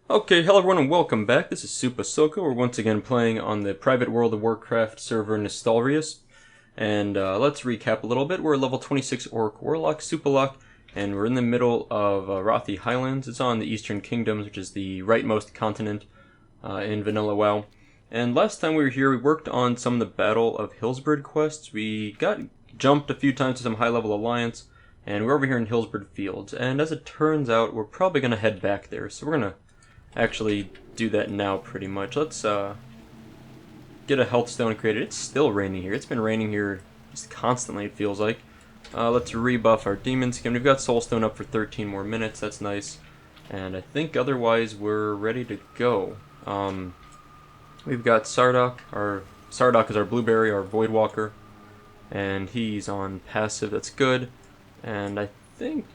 Okay, hello everyone and welcome back. This is SoupaSoka. We're once again playing on the private World of Warcraft server Nostalrius. And let's recap a little bit. We're level 26 Orc Warlock, Supalock, and we're in the middle of Rothi Highlands. It's on the Eastern Kingdoms, which is the rightmost continent in Vanilla WoW. And last time we were here, we worked on some of the Battle of HIllsbrads quests. We got jumped a few times to some high-level alliance, and we're over here in HIllsbrads Fields. And as it turns out, we're probably going to head back there. So we're going to actually do that now pretty much. Let's get a health stone created. It's still raining here. It's been raining here just constantly, it feels like. Let's rebuff our demon skin. We've got soulstone up for 13 more minutes. That's nice. And I think otherwise we're ready to go. We've got Sardok. Sardok is our blueberry, our voidwalker, and he's on passive. That's good. And I think,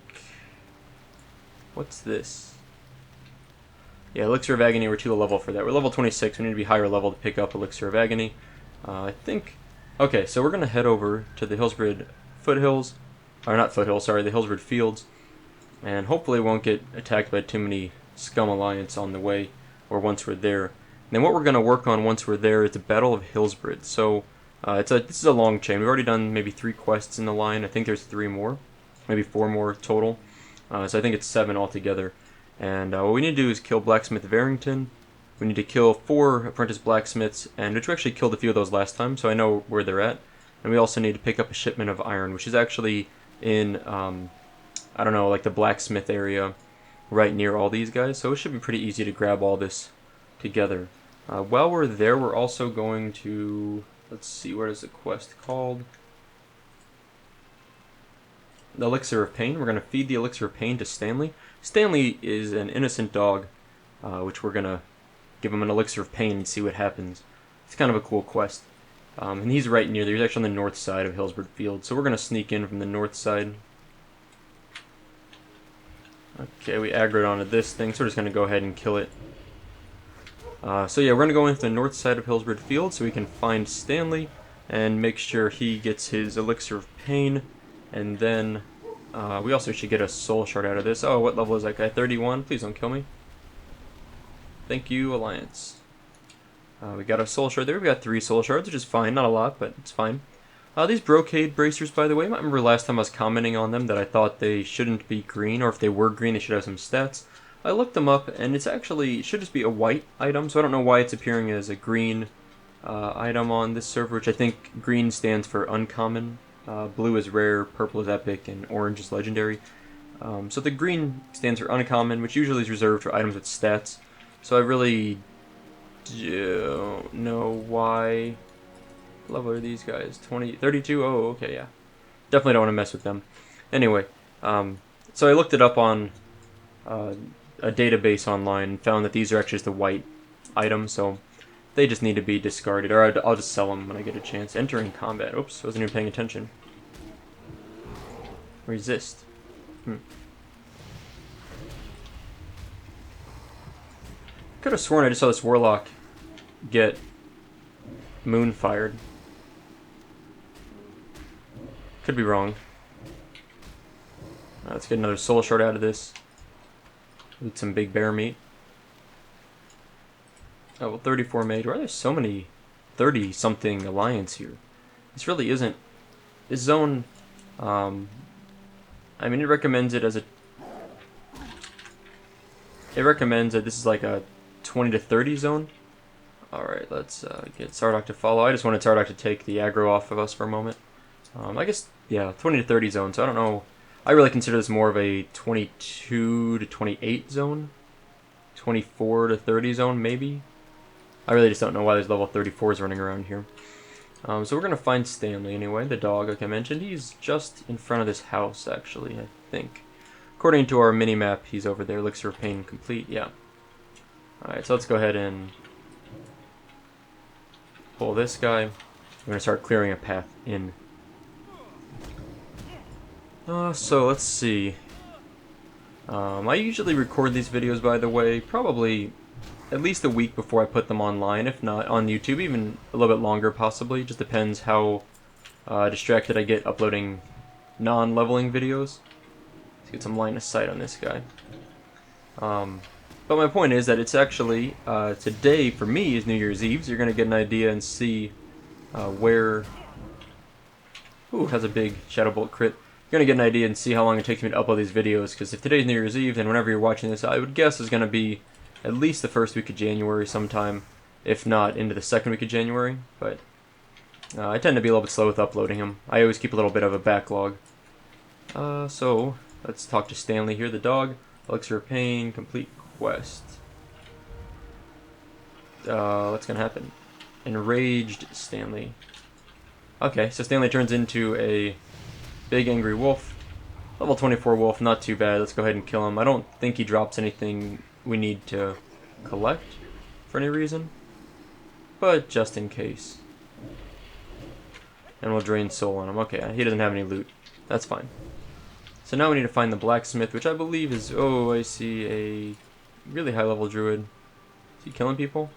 what's this? Yeah, Elixir of Agony, we're too low level for that. We're level 26, we need to be higher level to pick up Elixir of Agony. I think... Okay, so we're going to head over to the HIllsbrads Foothills, or not Foothills, sorry, the HIllsbrads Fields, and hopefully won't get attacked by too many Scum Alliance on the way, or once we're there. And then what we're going to work on once we're there is the Battle of HIllsbrads. So, this is a long chain. We've already done maybe 3 quests in the line. I think there's 3 more, maybe 4 more total. So I think it's 7 altogether. And what we need to do is kill Blacksmith Varrington. We need to kill 4 apprentice blacksmiths, and which we actually killed a few of those last time, so I know where they're at. And we also need to pick up a shipment of iron, which is actually in, I don't know, like the blacksmith area right near all these guys. So it should be pretty easy to grab all this together. While we're there, we're also going to, let's see, what is the quest called? The Elixir of Pain. We're going to feed the Elixir of Pain to Stanley. Stanley is an innocent dog, which we're going to give him an Elixir of Pain and see what happens. It's kind of a cool quest. And he's right near there. He's actually on the north side of HIllsbrads Field. So we're going to sneak in from the north side. Okay, we aggroed onto this thing, so we're just going to go ahead and kill it. So yeah, we're going to go into the north side of HIllsbrads Field so we can find Stanley and make sure he gets his Elixir of Pain. And then we also should get a soul shard out of this. Oh, what level is that guy? 31? Please don't kill me. Thank you, Alliance. We got a soul shard there. We got 3 soul shards, which is fine. Not a lot, but it's fine. These brocade bracers, by the way, I remember last time I was commenting on them that I thought they shouldn't be green, or if they were green, they should have some stats. I looked them up, and it's actually, it should just be a white item, so I don't know why it's appearing as a green item on this server, which I think green stands for uncommon. Blue is rare, purple is epic, and orange is legendary. So the green stands for uncommon, which usually is reserved for items with stats. So I really don't know why. What level are these guys? 20, 32? Oh, okay, yeah. Definitely don't want to mess with them. Anyway, so I looked it up on a database online and found that these are actually just the white items, so they just need to be discarded, or I'll just sell them when I get a chance. Entering combat. Oops, wasn't even paying attention. Resist. Could have sworn I just saw this warlock get moon fired. Could be wrong. Let's get another soul shard out of this. Eat some big bear meat. Oh, well, 34 mage. Why are there so many 30-something alliance here? This really isn't... This zone... I mean, it recommends it as a... It recommends that this is like a 20 to 30 zone. Alright, let's get Sardok to follow. I just wanted Sardok to take the aggro off of us for a moment. I guess, yeah, 20 to 30 zone, so I don't know. I really consider this more of a 22 to 28 zone. 24 to 30 zone, maybe. I really just don't know why there's level 34s running around here. So we're going to find Stanley anyway, the dog, like I mentioned. He's just in front of this house, actually, I think. According to our mini-map, he's over there. Elixir of Pain complete, yeah. Alright, so let's go ahead and pull this guy. We're going to start clearing a path in. So let's see. I usually record these videos, by the way, probably at least a week before I put them online, if not on YouTube, even a little bit longer possibly. Just depends how distracted I get uploading non-leveling videos. Let's get some line of sight on this guy. But my point is that it's actually, today for me is New Year's Eve, so you're going to get an idea and see where... Ooh, has a big Shadow Bolt crit. You're going to get an idea and see how long it takes me to upload these videos, because if today's New Year's Eve, then whenever you're watching this, I would guess is going to be at least the first week of January sometime, if not into the second week of January, but I tend to be a little bit slow with uploading them. I always keep a little bit of a backlog. So, let's talk to Stanley here, the dog. Elixir of Pain, complete quest. What's gonna happen? Enraged Stanley. Okay, so Stanley turns into a big angry wolf. Level 24 wolf, not too bad. Let's go ahead and kill him. I don't think he drops anything we need to collect for any reason, but just in case. And we'll drain soul on him. Okay, he doesn't have any loot. That's fine. So now we need to find the blacksmith, which I believe is... Oh, I see a really high level druid. Is he killing people?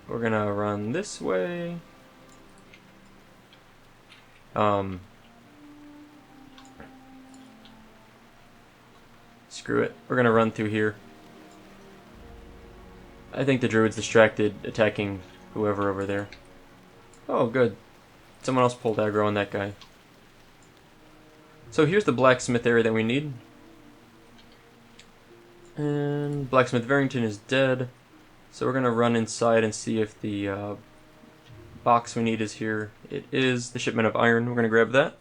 We're gonna run this way. Screw it. We're gonna run through here. I think the druid's distracted attacking whoever over there. Oh, good. Someone else pulled aggro on that guy. So here's the blacksmith area that we need. And Blacksmith Varrington is dead. So we're gonna run inside and see if the box we need is here. It is the shipment of iron. We're gonna grab that.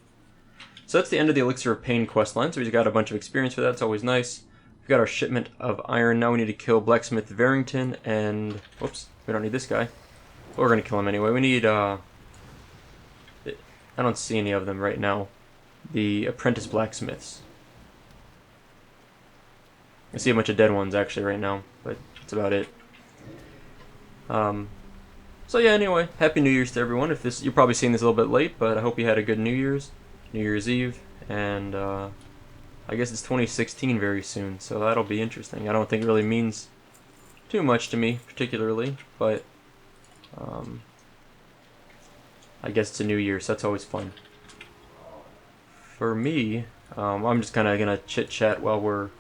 So that's the end of the Elixir of Pain questline. So we've got a bunch of experience for that. It's always nice. We've got our shipment of iron. Now we need to kill Blacksmith Varrington and... Whoops, we don't need this guy. But we're gonna kill him anyway. We need, I don't see any of them right now. The apprentice blacksmiths. I see a bunch of dead ones actually right now, but that's about it. So yeah, anyway, Happy New Year's to everyone. If this, you're probably seeing this a little bit late, but I hope you had a good New Year's Eve, and I guess it's 2016 very soon, so that'll be interesting. I don't think it really means too much to me, particularly, but I guess it's a new year, so that's always fun. For me, I'm just kind of gonna chit-chat while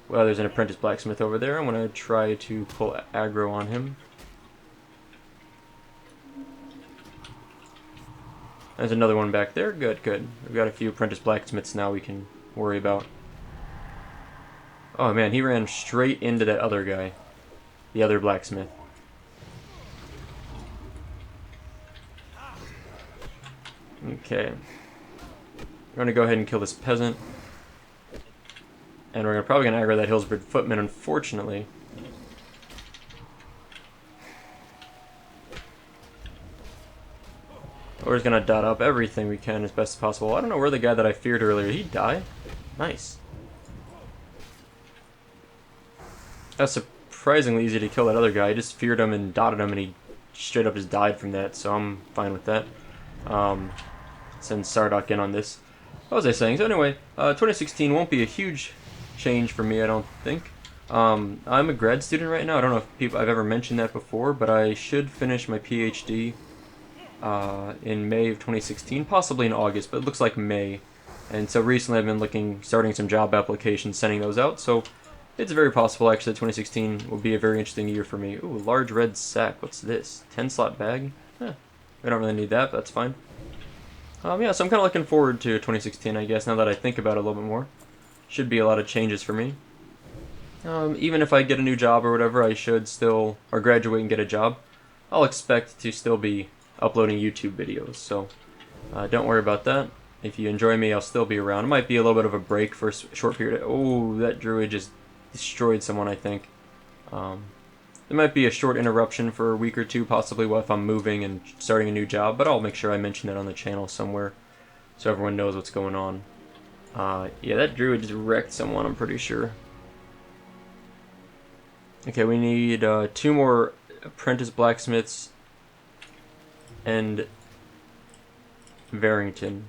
there's an apprentice blacksmith over there. I'm gonna try to pull aggro on him. There's another one back there. Good, good. We've got a few apprentice blacksmiths now we can worry about. Oh man, he ran straight into that other guy. The other blacksmith. Okay. We're gonna go ahead and kill this peasant. And we're probably gonna aggro that Hillsbrad footman, unfortunately. We're just gonna dot up everything we can as best as possible. I don't know where the guy that I feared earlier, did he die? Nice. That's surprisingly easy to kill that other guy. I just feared him and dotted him and he straight up just died from that, so I'm fine with that. Send Sardock in on this. What was I saying? So anyway, 2016 won't be a huge change for me, I don't think. I'm a grad student right now. I don't know if I've ever mentioned that before, but I should finish my PhD in May of 2016, possibly in August, but it looks like May. And so recently I've been starting some job applications, sending those out, so it's very possible actually that 2016 will be a very interesting year for me. Ooh, large red sack. What's this? 10-slot bag? Eh, we don't really need that, but that's fine. Yeah, so I'm kind of looking forward to 2016, I guess, now that I think about it a little bit more. Should be a lot of changes for me. Even if I get a new job or whatever, I should still, or graduate and get a job, I'll expect to still be uploading YouTube videos, so don't worry about that. If you enjoy me, I'll still be around. It might be a little bit of a break for a short period. Oh, that druid just destroyed someone, I think. There might be a short interruption for a week or two, possibly if I'm moving and starting a new job, but I'll make sure I mention that on the channel somewhere so everyone knows what's going on. Yeah, that druid just wrecked someone, I'm pretty sure. Okay, we need 2 more apprentice blacksmiths and Varrington.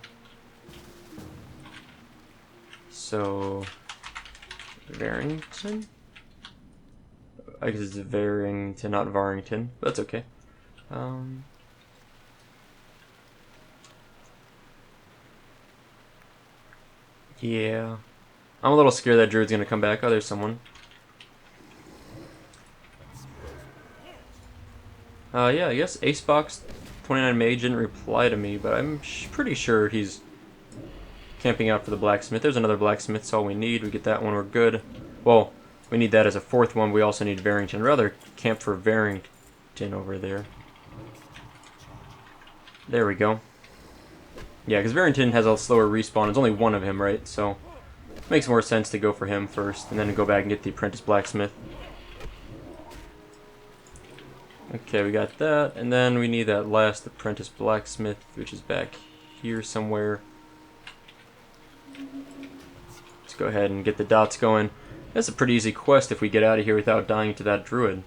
So, Varrington? I guess it's Varrington, not Varrington, but that's okay. Yeah. I'm a little scared that druid's gonna come back. Oh, there's someone. Yeah, I guess Acebox29 Mage didn't reply to me, but I'm pretty sure he's camping out for the blacksmith. There's another blacksmith, that's all we need. We get that one, we're good. Well, we need that as a fourth one. We also need Varrington. Rather camp for Varrington over there. There we go. Yeah, because Varrington has a slower respawn. There's only one of him, right? So it makes more sense to go for him first, and then go back and get the apprentice blacksmith. Okay, we got that, and then we need that last apprentice blacksmith, which is back here somewhere. Let's go ahead and get the dots going. That's a pretty easy quest if we get out of here without dying to that druid.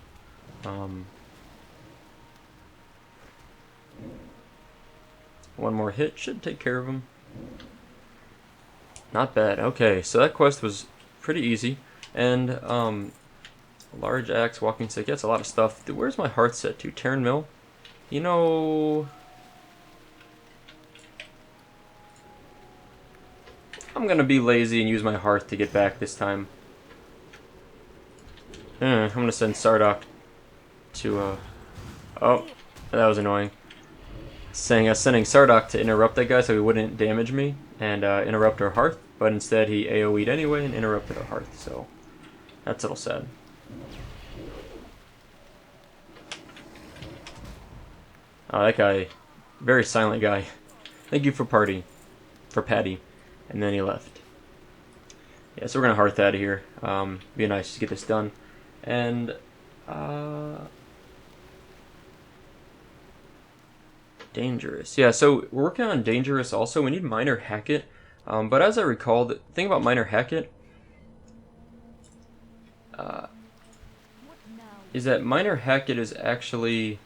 One more hit should take care of him. Not bad. Okay, so that quest was pretty easy. And, large axe, walking stick, that's a lot of stuff. Dude, where's my hearth set to? Terran Mill? You know... I'm gonna be lazy and use my hearth to get back this time. I'm gonna send Sardok to, Oh, that was annoying. Saying I was sending Sardok to interrupt that guy so he wouldn't damage me and interrupt our hearth, but instead he AoE'd anyway and interrupted our hearth, so that's a little sad. Oh, that guy, very silent guy. Thank you for Patty. And then he left. Yeah, so we're gonna hearth out of here. Be nice to get this done. And dangerous. Yeah, so we're working on dangerous also. We need Minor Hackett. But as I recall, the thing about Minor Hackett is that Minor Hackett is actually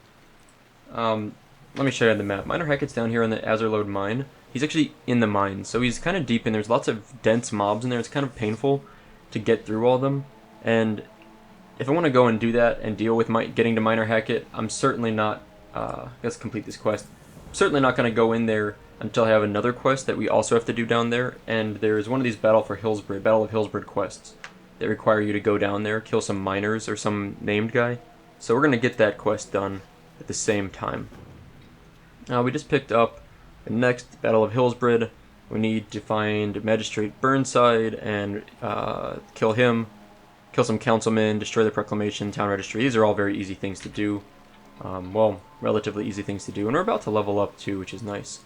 let me show you on the map. Minor Hackett's down here on the Azurelode Mine. He's actually in the mine, so he's kind of deep in there. There's lots of dense mobs in there. It's kind of painful to get through all of them. And if I want to go and do that and deal with getting to Minor Hackett, I'm certainly not, let's complete this quest. I'm certainly not going to go in there until I have another quest that we also have to do down there. And there's one of these Battle of Hillsbrad quests that require you to go down there, kill some miners or some named guy. So we're going to get that quest done at the same time. We just picked up the next Battle of Hillsbrad. We need to find Magistrate Burnside and kill him, kill some councilmen, destroy the proclamation, town registry. These are all very easy things to do. Well, relatively easy things to do. And we're about to level up too, which is nice.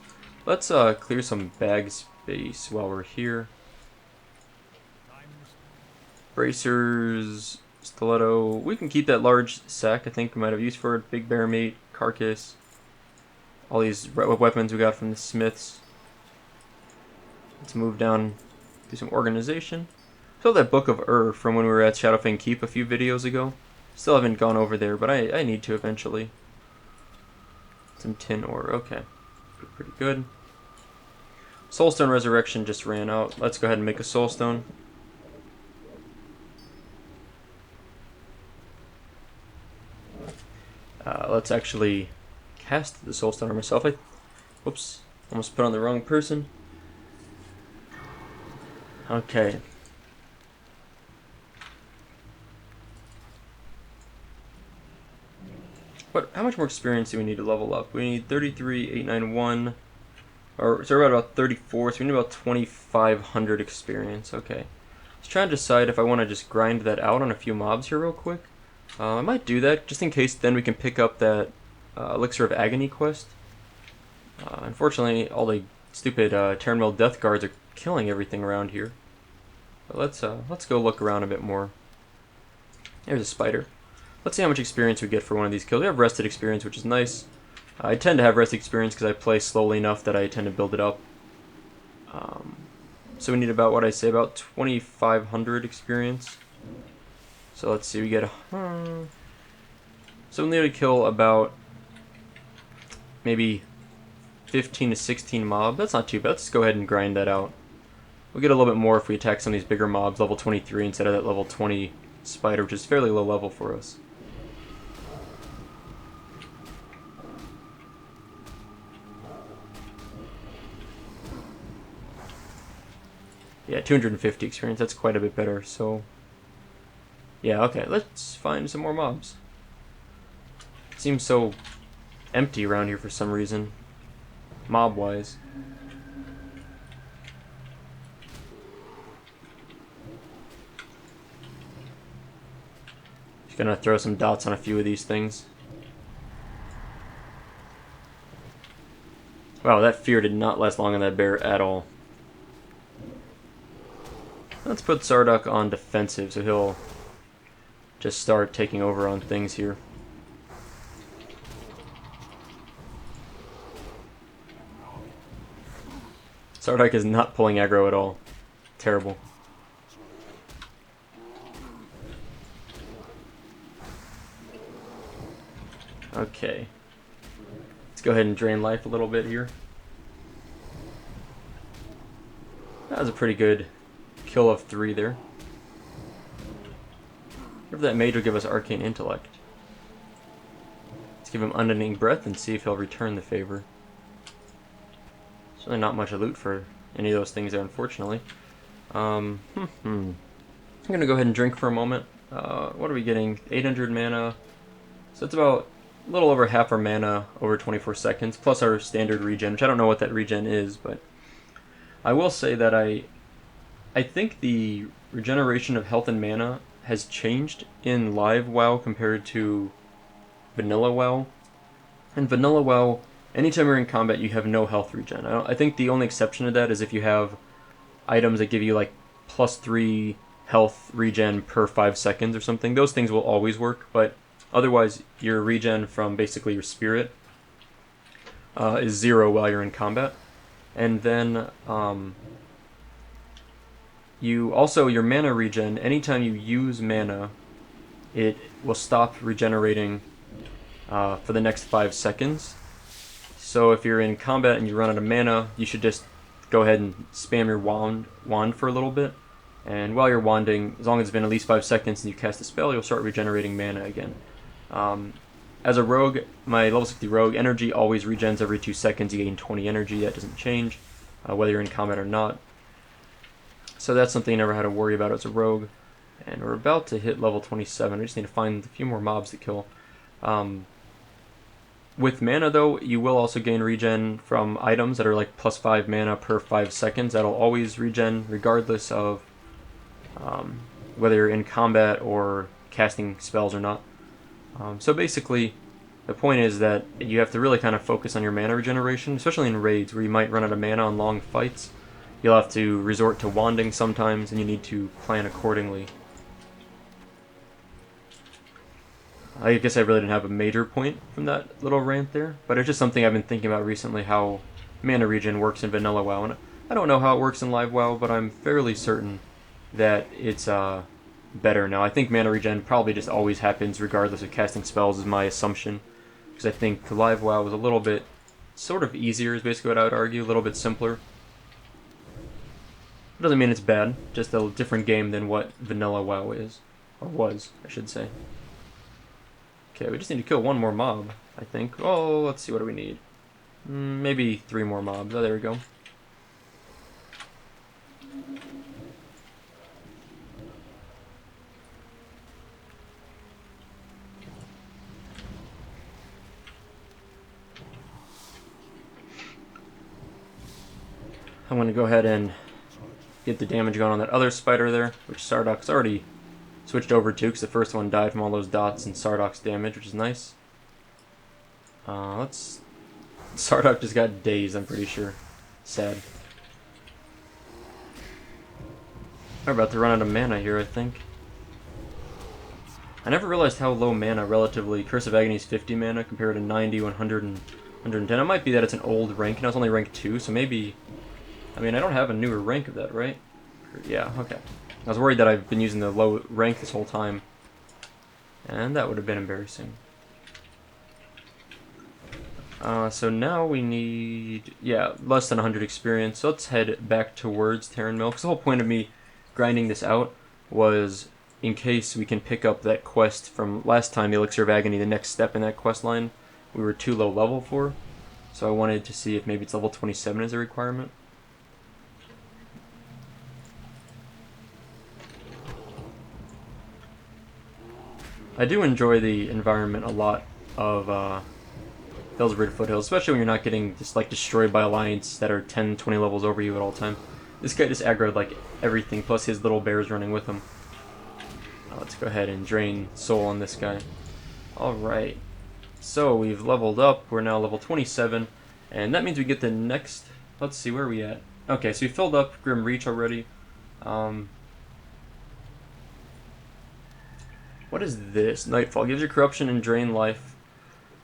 Let's clear some bag space while we're here. Bracers, stiletto. We can keep that large sack I think we might have used for it. Big bear meat, carcass. All these weapons we got from the smiths. Let's move down, do some organization. Still that Book of from when we were at Shadowfang Keep a few videos ago. Still haven't gone over there, but I need to eventually. Some tin ore, okay. Pretty good. Soulstone Resurrection just ran out. Let's go ahead and make a Soulstone. Let's actually cast the Soulstone on myself. Whoops, almost put on the wrong person. Okay. How much more experience do we need to level up? We need 33,891. So we're about 34, so we need about 2,500 experience. Okay. Let's try and decide if I want to just grind that out on a few mobs here real quick. I might do that, just in case then we can pick up that Elixir of Agony quest. Unfortunately, all the stupid Terran Mill Death Guards are killing everything around here. But let's go look around a bit more. There's a spider. Let's see how much experience we get for one of these kills. We have rested experience, which is nice. I tend to have rested experience because I play slowly enough that I tend to build it up. So we need about, what I say, about 2,500 experience. So let's see, we get so we need to kill about maybe 15 to 16 mobs. That's not too bad. Let's go ahead and grind that out. We'll get a little bit more if we attack some of these bigger mobs, level 23 instead of that level 20 spider, which is fairly low level for us. Yeah, 250 experience, that's quite a bit better, so... Yeah, okay, let's find some more mobs. It seems so empty around here for some reason, mob-wise. Just gonna throw some dots on a few of these things. Wow, that fear did not last long on that bear at all. Let's put Sarduk on defensive, so he'll just start taking over on things here. Sarduk is not pulling aggro at all. Terrible. Okay. Let's go ahead and drain life a little bit here. That was a pretty good kill of 3 there. If that mage will give us Arcane Intellect. Let's give him Unending Breath and see if he'll return the favor. There's really not much loot for any of those things there, unfortunately. I'm gonna go ahead and drink for a moment. What are we getting? 800 mana. So it's about a little over half our mana over 24 seconds, plus our standard regen, which I don't know what that regen is, but I will say that I think the regeneration of health and mana has changed in live WoW compared to vanilla WoW. In vanilla WoW, anytime you're in combat, you have no health regen. I think the only exception to that is if you have items that give you like +3 health regen per 5 seconds or something. Those things will always work, but otherwise your regen from basically your spirit is 0 while you're in combat. And then your mana regen, anytime you use mana, it will stop regenerating for the next 5 seconds. So if you're in combat and you run out of mana, you should just go ahead and spam your wand for a little bit. And while you're wanding, as long as it's been at least 5 seconds and you cast a spell, you'll start regenerating mana again. As a rogue, my level 60 rogue, energy always regens every 2 seconds. You gain 20 energy, that doesn't change, whether you're in combat or not. So that's something you never had to worry about as a rogue. And we're about to hit level 27. I just need to find a few more mobs to kill. With mana, though, you will also gain regen from items that are like +5 mana per 5 seconds. That'll always regen regardless of whether you're in combat or casting spells or not. So basically, the point is that you have to really kind of focus on your mana regeneration, especially in raids where you might run out of mana on long fights. You'll have to resort to wanding sometimes, and you need to plan accordingly. I guess I really didn't have a major point from that little rant there, but it's just something I've been thinking about recently, how mana regen works in vanilla WoW. And I don't know how it works in live WoW, but I'm fairly certain that it's better now. I think mana regen probably just always happens regardless of casting spells, is my assumption. Because I think live WoW was a little bit sort of easier, is basically what I would argue, a little bit simpler. It doesn't mean it's bad, just a different game than what vanilla WoW is. Or was, I should say. Okay, we just need to kill one more mob, I think. Oh, let's see, what do we need? Maybe 3 more mobs. Oh, there we go. I'm going to go ahead and get the damage going on that other spider there, which Sarduk's already switched over to, because the first one died from all those dots and Sarduk's damage, which is nice. Sarduk just got dazed, I'm pretty sure. Sad. We're about to run out of mana here, I think. I never realized how low mana relatively. Curse of Agony is 50 mana compared to 90, 100, and 110. It might be that it's an old rank, and I was only rank 2, so maybe... I mean, I don't have a newer rank of that, right? Yeah, okay. I was worried that I've been using the low rank this whole time. And that would have been embarrassing. So now we need, less than 100 experience. So let's head back towards Terran Mill. Because the whole point of me grinding this out was in case we can pick up that quest from last time, the Elixir of Agony, the next step in that quest line, we were too low level for. So I wanted to see if maybe it's level 27 as a requirement. I do enjoy the environment a lot of HIllsbrads Foothills, especially when you're not getting just like destroyed by Alliance that are 10, 20 levels over you at all time. This guy just aggroed like everything, plus his little bears running with him. Let's go ahead and drain soul on this guy. Alright, so we've leveled up, we're now level 27, and that means we get the next, let's see, where are we at? Okay, so we filled up Grim Reach already. What is this? Nightfall. Gives you corruption and drain life.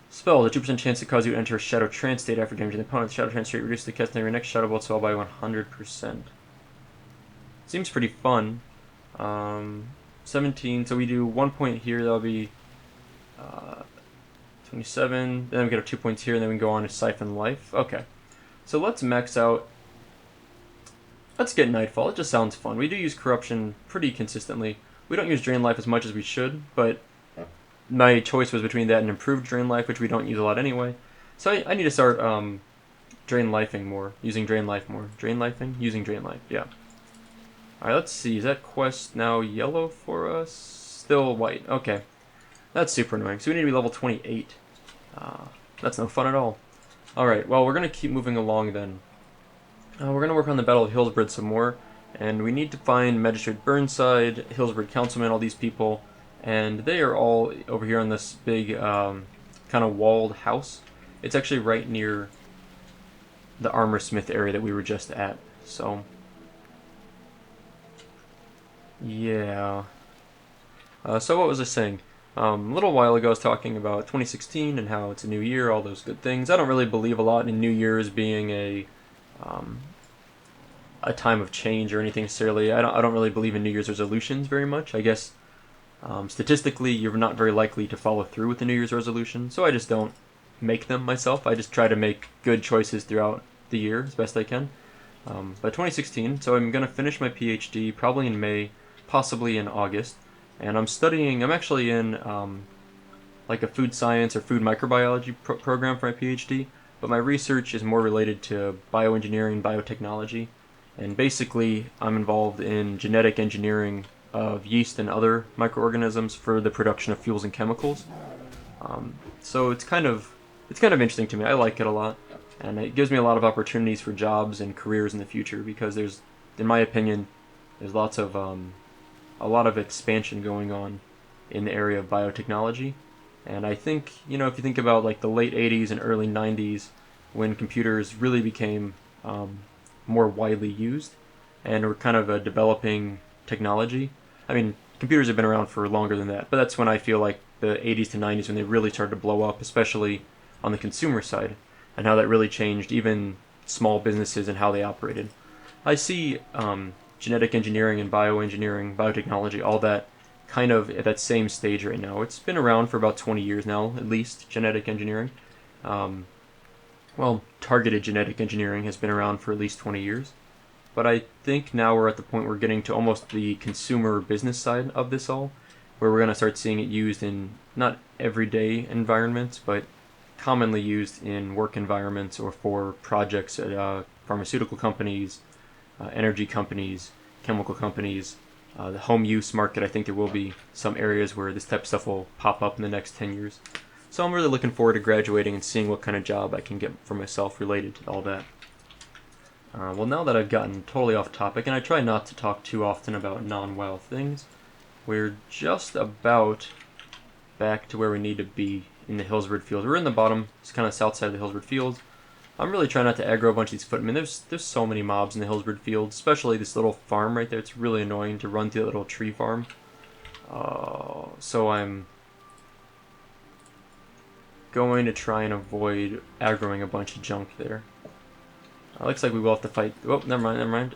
Spell. The 2% chance to cause you to enter a shadow trance state after damaging the opponent. Shadow trance state reduces the casting of your next shadow bolt spell by 100%. Seems pretty fun. 17. So we do 1 point here. That'll be 27. Then we get our 2 points here, and then we can go on to siphon life. Okay. So let's max out. Let's get Nightfall. It just sounds fun. We do use corruption pretty consistently. We don't use drain life as much as we should, but my choice was between that and improved drain life, which we don't use a lot anyway. So I need to start drain lifing more, using drain life more. Drain lifing? Using drain life, yeah. Alright, let's see. Is that quest now yellow for us? Still white. Okay. That's super annoying. So we need to be level 28. That's no fun at all. Alright, well, we're going to keep moving along then. We're going to work on the Battle of HIllsbrads some more. And we need to find Magistrate Burnside, HIllsbrads Councilman, all these people. And they are all over here on this big kind of walled house. It's actually right near the armor smith area that we were just at. So, yeah. So what was I saying? A little while ago I was talking about 2016 and how it's a new year, all those good things. I don't really believe a lot in New Year's being a time of change or anything necessarily. I don't really believe in New Year's resolutions very much. I guess statistically you're not very likely to follow through with the New Year's resolution, so I just don't make them myself. I just try to make good choices throughout the year as best I can. But 2016, so I'm going to finish my PhD probably in May, possibly in August, and I'm actually in like a food science or food microbiology program for my PhD, but my research is more related to bioengineering, biotechnology. And basically, I'm involved in genetic engineering of yeast and other microorganisms for the production of fuels and chemicals. So it's kind of interesting to me. I like it a lot, and it gives me a lot of opportunities for jobs and careers in the future because there's, in my opinion, there's lots of a lot of expansion going on in the area of biotechnology. And I think, you know, if you think about like the late 80s and early 90s, when computers really became more widely used and were kind of a developing technology. I mean, computers have been around for longer than that, but that's when I feel like the 80s to 90s when they really started to blow up, especially on the consumer side, and how that really changed even small businesses and how they operated. I see genetic engineering and bioengineering, biotechnology, all that kind of at that same stage right now. It's been around for about 20 years now, at least, genetic engineering. Well, targeted genetic engineering has been around for at least 20 years. But I think now we're at the point we're getting to almost the consumer business side of this all, where we're going to start seeing it used in not everyday environments, but commonly used in work environments or for projects at pharmaceutical companies, energy companies, chemical companies. The home use market, I think there will be some areas where this type of stuff will pop up in the next 10 years. So I'm really looking forward to graduating and seeing what kind of job I can get for myself related to all that. Well, now that I've gotten totally off topic, and I try not to talk too often about non-WoW things, we're just about back to where we need to be in the HIllsbrads Fields. We're in the bottom, it's kind of south side of the HIllsbrads Fields. I'm really trying not to aggro a bunch of these footmen. There's so many mobs in the HIllsbrads Fields, especially this little farm right there. It's really annoying to run through that little tree farm. So I'm going to try and avoid aggroing a bunch of junk there. Looks like we will have to fight. Oh, never mind.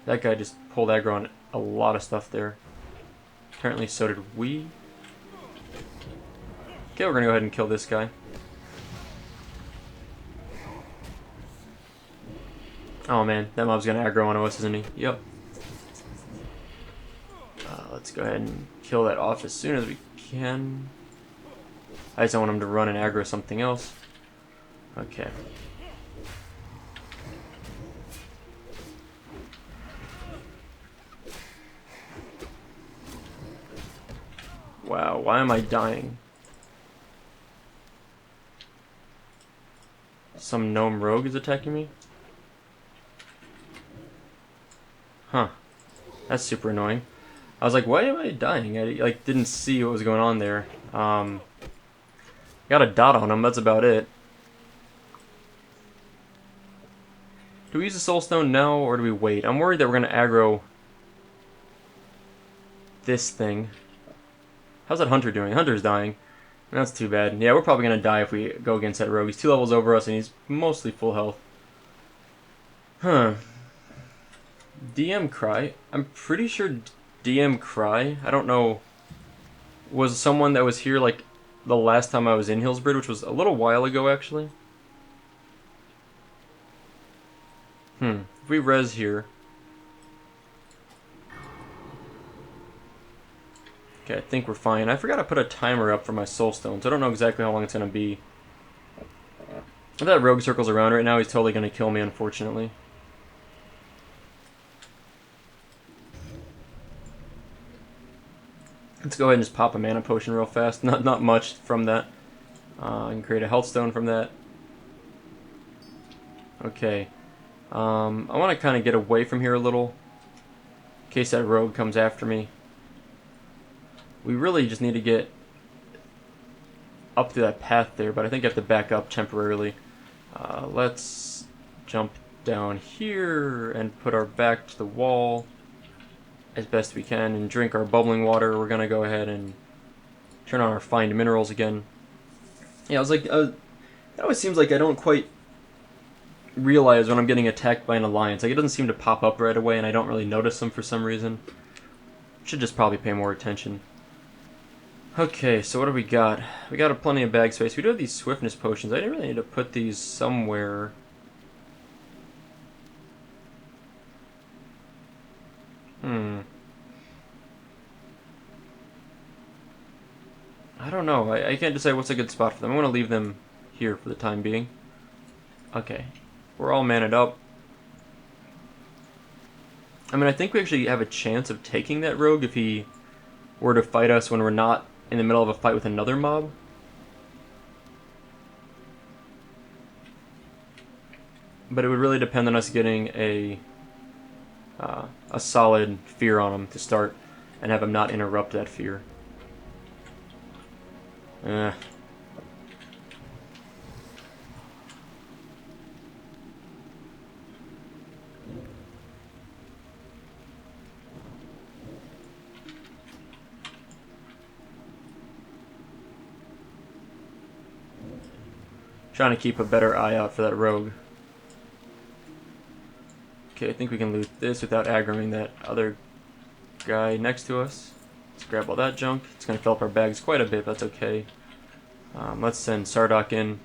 That guy just pulled aggro on a lot of stuff there. Apparently so did we. Okay, we're gonna go ahead and kill this guy. Oh man, that mob's gonna aggro on us, isn't he? Yep. Let's go ahead and kill that off as soon as we can. I just don't want him to run and aggro something else. Okay. Wow, why am I dying? Some gnome rogue is attacking me? Huh. That's super annoying. I was like, why am I dying? I like didn't see what was going on there. Got a dot on him, that's about it. Do we use the soul stone now, or do we wait? I'm worried that we're gonna aggro this thing. How's that hunter doing? Hunter's dying. That's too bad. Yeah, we're probably gonna die if we go against that rogue. He's 2 levels over us, and he's mostly full health. Huh. DM Cry? I'm pretty sure DM Cry, I don't know, was someone that was here like the last time I was in Hillsbrad, which was a little while ago actually. If we res here. Okay, I think we're fine. I forgot to put a timer up for my soul stone, so I don't know exactly how long it's gonna be. If that rogue circles around right now, he's totally gonna kill me, unfortunately. Let's go ahead and just pop a mana potion real fast. Not much from that. I can create a health stone from that. Okay. I want to kind of get away from here a little, in case that rogue comes after me. We really just need to get up to that path there, but I think I have to back up temporarily. Let's jump down here and put our back to the wall as best we can and drink our bubbling water. We're going to go ahead and turn on our find minerals again. Yeah, I was like, it always seems like I don't quite realize when I'm getting attacked by an alliance. Like, it doesn't seem to pop up right away, and I don't really notice them for some reason. Should just probably pay more attention. Okay, so what do we got? We got plenty of bag space. We do have these swiftness potions. I didn't really need to put these somewhere. I don't know. I can't decide what's a good spot for them. I want to leave them here for the time being. Okay. We're all maned up. I mean, I think we actually have a chance of taking that rogue if he were to fight us when we're not in the middle of a fight with another mob. But it would really depend on us getting a solid fear on him to start and have him not interrupt that fear. Trying to keep a better eye out for that rogue. Okay, I think we can loot this without aggroing that other guy next to us. Let's grab all that junk. It's going to fill up our bags quite a bit, but that's okay. Let's send Sardok in.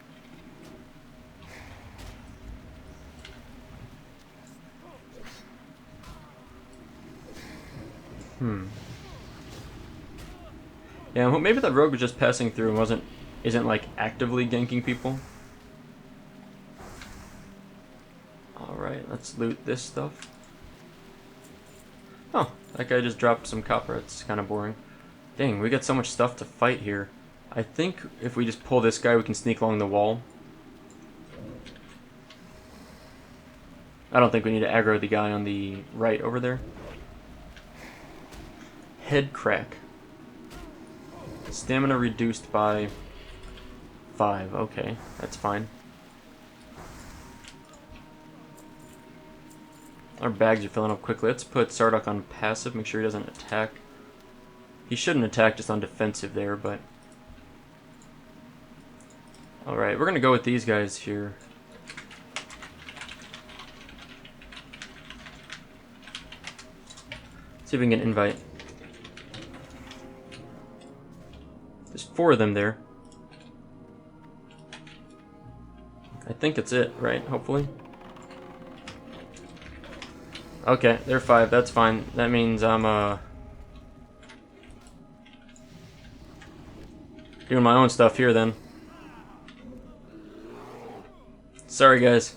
Yeah, well, maybe that rogue was just passing through and isn't like actively ganking people. Alright, let's loot this stuff. Oh, that guy just dropped some copper. It's kind of boring. Dang, we got so much stuff to fight here. I think if we just pull this guy, we can sneak along the wall. I don't think we need to aggro the guy on the right over there. Head crack. Stamina reduced by 5. Okay, that's fine. Our bags are filling up quickly. Let's put Sardok on passive, make sure he doesn't attack. He shouldn't attack, just on defensive there, but... Alright, we're going to go with these guys here. See if we can get an invite. There's 4 of them there. I think it's it, right? Hopefully. Okay, they're 5. That's fine. That means I'm doing my own stuff here then. Sorry guys.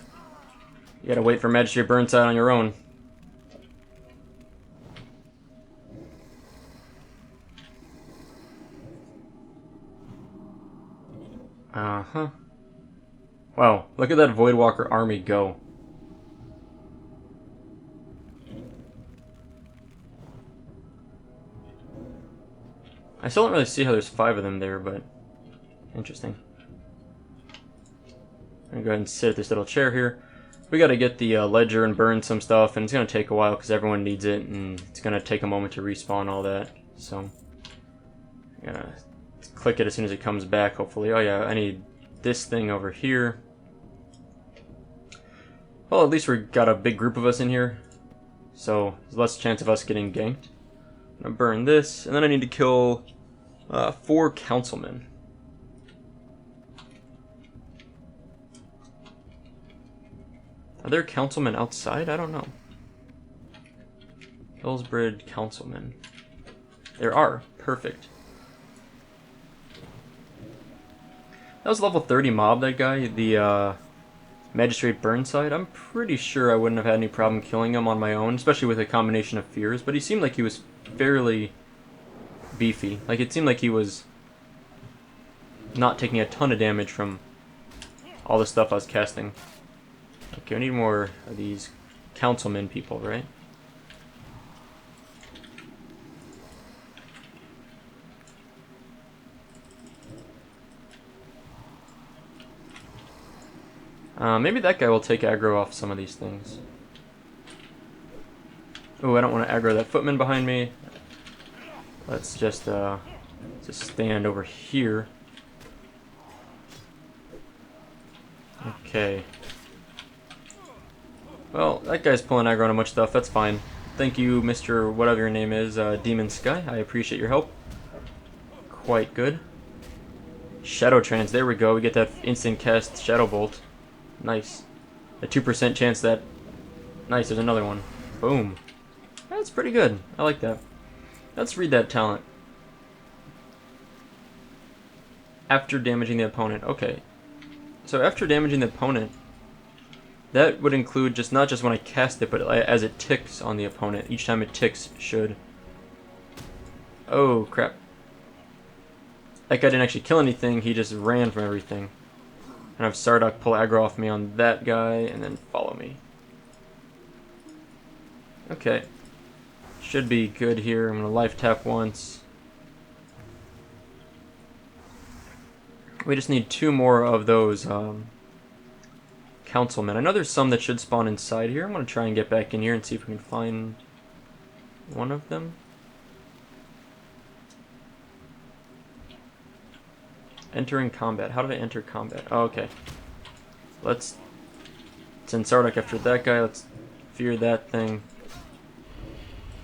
You gotta wait for Magistrate Burnside on your own. Uh-huh. Wow, look at that Voidwalker army go. I still don't really see how there's 5 of them there, but interesting. I'm gonna go ahead and sit at this little chair here. We gotta get the ledger and burn some stuff, and it's gonna take a while because everyone needs it, and it's gonna take a moment to respawn all that. So, I'm gonna click it as soon as it comes back, hopefully. Oh yeah, I need this thing over here. Well, at least we got a big group of us in here, so there's less chance of us getting ganked. I'm gonna burn this, and then I need to kill 4 councilmen. Are there councilmen outside? I don't know. Hillsbrad councilmen. There are. Perfect. That was level 30 mob, that guy, the Magistrate Burnside. I'm pretty sure I wouldn't have had any problem killing him on my own, especially with a combination of fears, but he seemed like he was fairly beefy. Like, it seemed like he was not taking a ton of damage from all the stuff I was casting. Okay, I need more of these councilmen people, right? Maybe that guy will take aggro off some of these things. Oh, I don't want to aggro that footman behind me. Let's just stand over here. Okay. Well, that guy's pulling aggro on a bunch of stuff. That's fine. Thank you, Mr. whatever your name is, Demon Sky. I appreciate your help. Quite good. Shadow Trance. There we go. We get that instant cast Shadow Bolt. Nice. A 2% chance that... Nice, there's another one. Boom. That's pretty good. I like that. Let's read that talent. After damaging the opponent. Okay. So after damaging the opponent, that would include just not just when I cast it, but as it ticks on the opponent. Each time it ticks should... Oh, crap. That guy didn't actually kill anything, he just ran from everything. And I have Sardok pull aggro off me on that guy, and then follow me. Okay. Should be good here. I'm going to life tap once. We just need 2 more of those councilmen. I know there's some that should spawn inside here. I'm going to try and get back in here and see if we can find one of them. Entering combat. How did I enter combat? Oh, okay. Let's send Sardok after that guy. Let's fear that thing.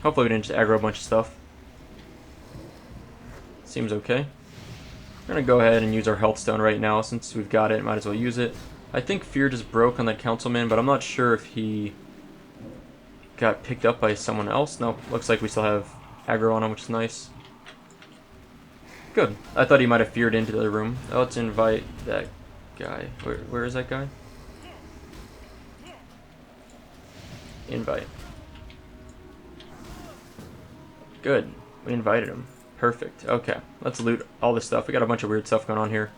Hopefully we didn't just aggro a bunch of stuff. Seems okay. We're going to go ahead and use our health stone right now. Since we've got it, might as well use it. I think fear just broke on that councilman, but I'm not sure if he got picked up by someone else. No, looks like we still have aggro on him, which is nice. Good. I thought he might have feared into the room. Let's invite that guy. Where is that guy? Invite. Good. We invited him. Perfect. Okay. Let's loot all this stuff. We got a bunch of weird stuff going on here.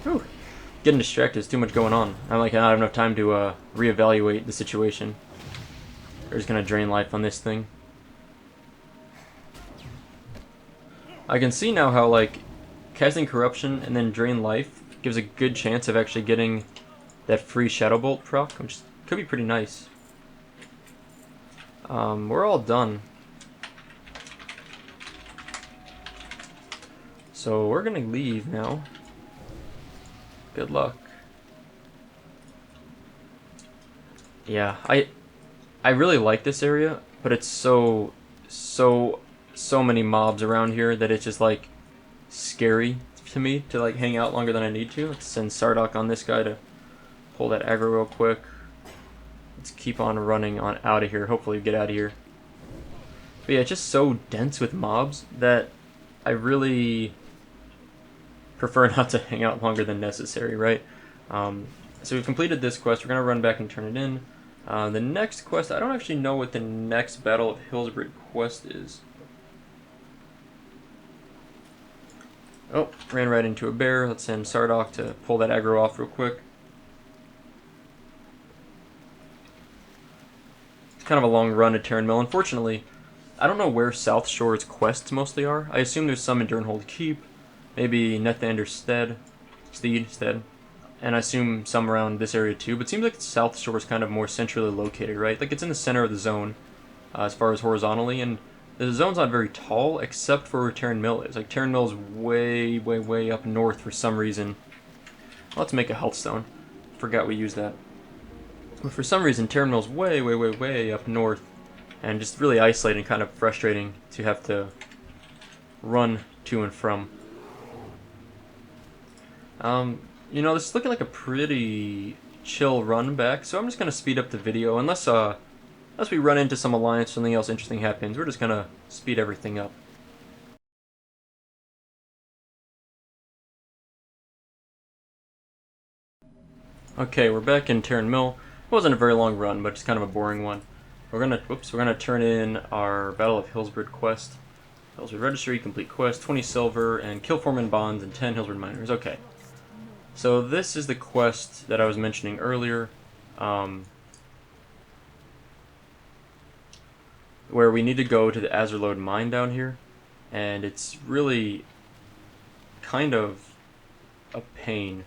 Whew. Getting distracted. There's too much going on. I'm like, I don't have enough time to reevaluate the situation. We're just gonna drain life on this thing. I can see now how, like, casting Corruption and then Drain Life gives a good chance of actually getting that free Shadow Bolt proc, which could be pretty nice. We're all done. So we're gonna leave now. Good luck. Yeah, I really like this area, but it's so many mobs around here that it's just like scary to me to like hang out longer than I need to. Let's send Sardok on this guy to pull that aggro real quick. Let's keep on running on out of here. Hopefully we get out of here. But yeah, it's just so dense with mobs that I really prefer not to hang out longer than necessary, right? So we've completed this quest. We're going to run back and turn it in. The next quest, I don't actually know what the next Battle of Hillsbrad quest is. Oh, ran right into a bear. Let's send Sardok to pull that aggro off real quick. It's kind of a long run to Terran Mill. Unfortunately, I don't know where South Shore's quests mostly are. I assume there's some in Durnhold Keep, maybe Nethander Stead, and I assume some around this area too. But it seems like South Shore is kind of more centrally located, right? Like it's in the center of the zone, as far as horizontally, and the zone's not very tall except for where Terran Mill is. Like Terran Mill's way, way, way up north for some reason. Let's make a health stone. Forgot we used that. But for some reason, Terran Mill's way, way, way, way up north, and just really isolating, kind of frustrating to have to run to and from. You know, this is looking like a pretty chill run back, so I'm just gonna speed up the video unless we run into some alliance, something else interesting happens. We're just gonna speed everything up. Okay, we're back in Terran Mill. It wasn't a very long run, but just kind of a boring one. We're gonna turn in our Battle of Hillsbrad quest. Hillsbrad Registry, complete quest, 20 silver, and kill foreman bonds and 10 Hillsbrad miners. Okay. So this is the quest that I was mentioning earlier, where we need to go to the Azurelode Mine down here, and it's really kind of a pain.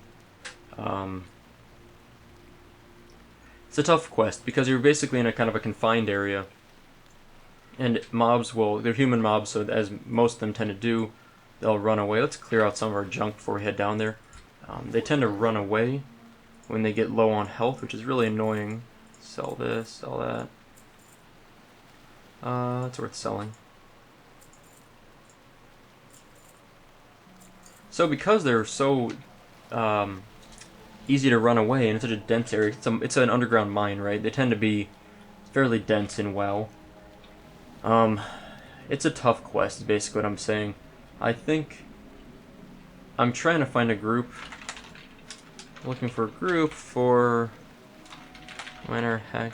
It's a tough quest because you're basically in a kind of a confined area, and they're human mobs, so as most of them tend to do, they'll run away. Let's clear out some of our junk before we head down there. They tend to run away when they get low on health, which is really annoying. Sell this, sell that. It's worth selling. So because they're so easy to run away and it's such a dense area, it's an underground mine, right? They tend to be fairly dense in WoW. It's a tough quest, is basically what I'm saying. I think I'm trying to find a group. Looking for a group for miner hack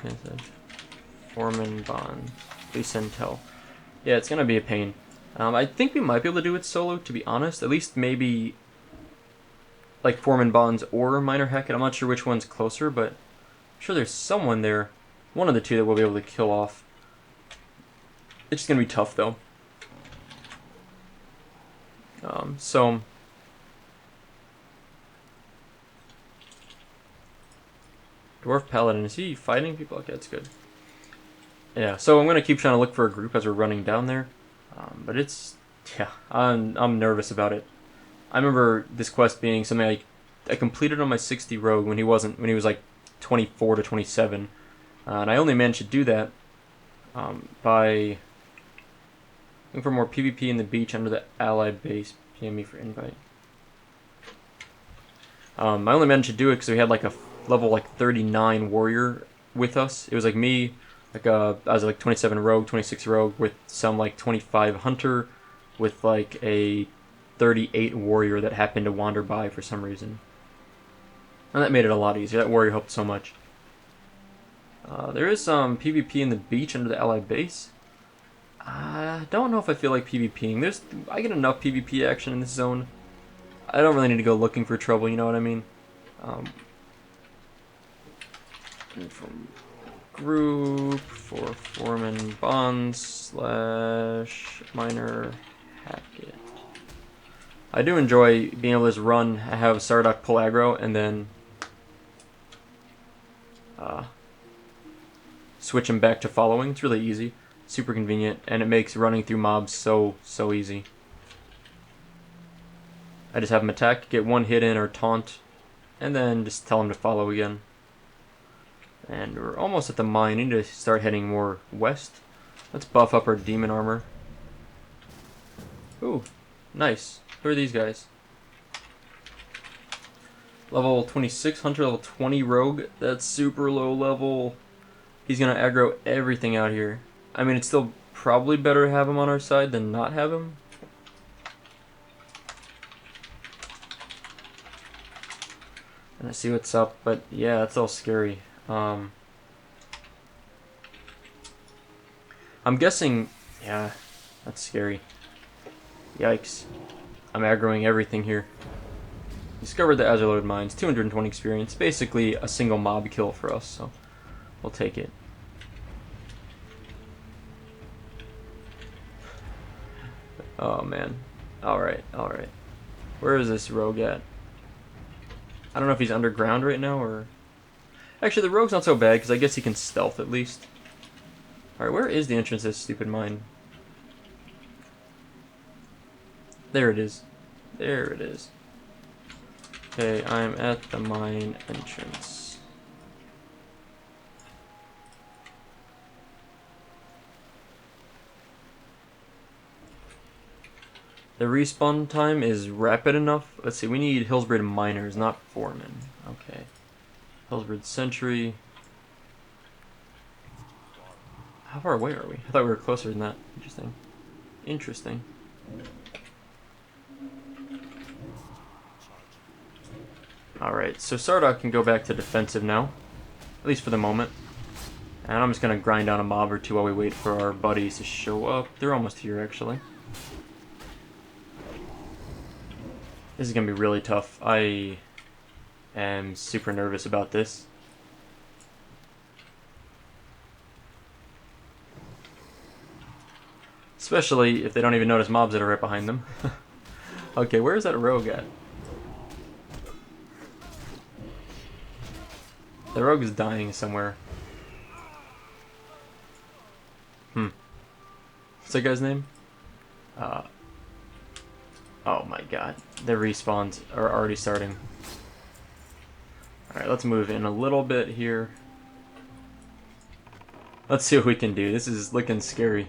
foreman bond Lucentel. Yeah, it's gonna be a pain. I think we might be able to do it solo, to be honest. At least maybe like foreman bonds or miner hacket. I'm not sure which one's closer, but I'm sure there's someone there. One of the two that we'll be able to kill off. It's just gonna be tough though. So Dwarf Paladin, is he fighting people? Okay, that's good. Yeah, so I'm gonna keep trying to look for a group as we're running down there. But I'm nervous about it. I remember this quest being something I completed on my 60 rogue when he was like 24 to 27, and I only managed to do that by looking for more PvP in the beach under the allied base. PM me for invite. I only managed to do it because we had like a level like 39 warrior with us. It was like me, like I was like 27 rogue, 26 rogue with some like 25 hunter, with like a 38 warrior that happened to wander by for some reason. And that made it a lot easier. That warrior helped so much. There is some PvP in the beach under the allied base. I don't know if I feel like PvPing. I get enough PvP action in this zone. I don't really need to go looking for trouble, you know what I mean? From group for foreman bonds / miner hacket. I do enjoy being able to just run, have Sardok pull aggro, and then switch him back to following. It's really easy, super convenient, and it makes running through mobs so easy. I just have him attack, get one hit in or taunt, and then just tell him to follow again. And we're almost at the mine. We need to start heading more west. Let's buff up our demon armor. Ooh, nice. Who are these guys? Level 26 hunter, level 20 rogue. That's super low level. He's gonna aggro everything out here. I mean, it's still probably better to have him on our side than not have him. And I see what's up, but yeah, that's all scary. I'm guessing, yeah, that's scary. Yikes. I'm aggroing everything here. Discovered the Azurelode Mines, 220 experience. Basically a single mob kill for us, so we'll take it. Oh man. Alright, alright. Where is this rogue at? I don't know if he's underground right now or... Actually, the rogue's not so bad because I guess he can stealth at least. Alright, where is the entrance to this stupid mine? There it is. There it is. Okay, I'm at the mine entrance. The respawn time is rapid enough. Let's see, we need HIllsbrads miners, not foremen. Okay. HIllsbrads sentry. How far away are we? I thought we were closer than that. Interesting. Interesting. Alright, so Sardok can go back to defensive now. At least for the moment. And I'm just going to grind down a mob or two while we wait for our buddies to show up. They're almost here, actually. This is going to be really tough. I am super nervous about this. Especially if they don't even notice mobs that are right behind them. Okay, where is that rogue at? The rogue is dying somewhere. What's that guy's name? Oh my god. The respawns are already starting. Alright, let's move in a little bit here. Let's see what we can do. This is looking scary.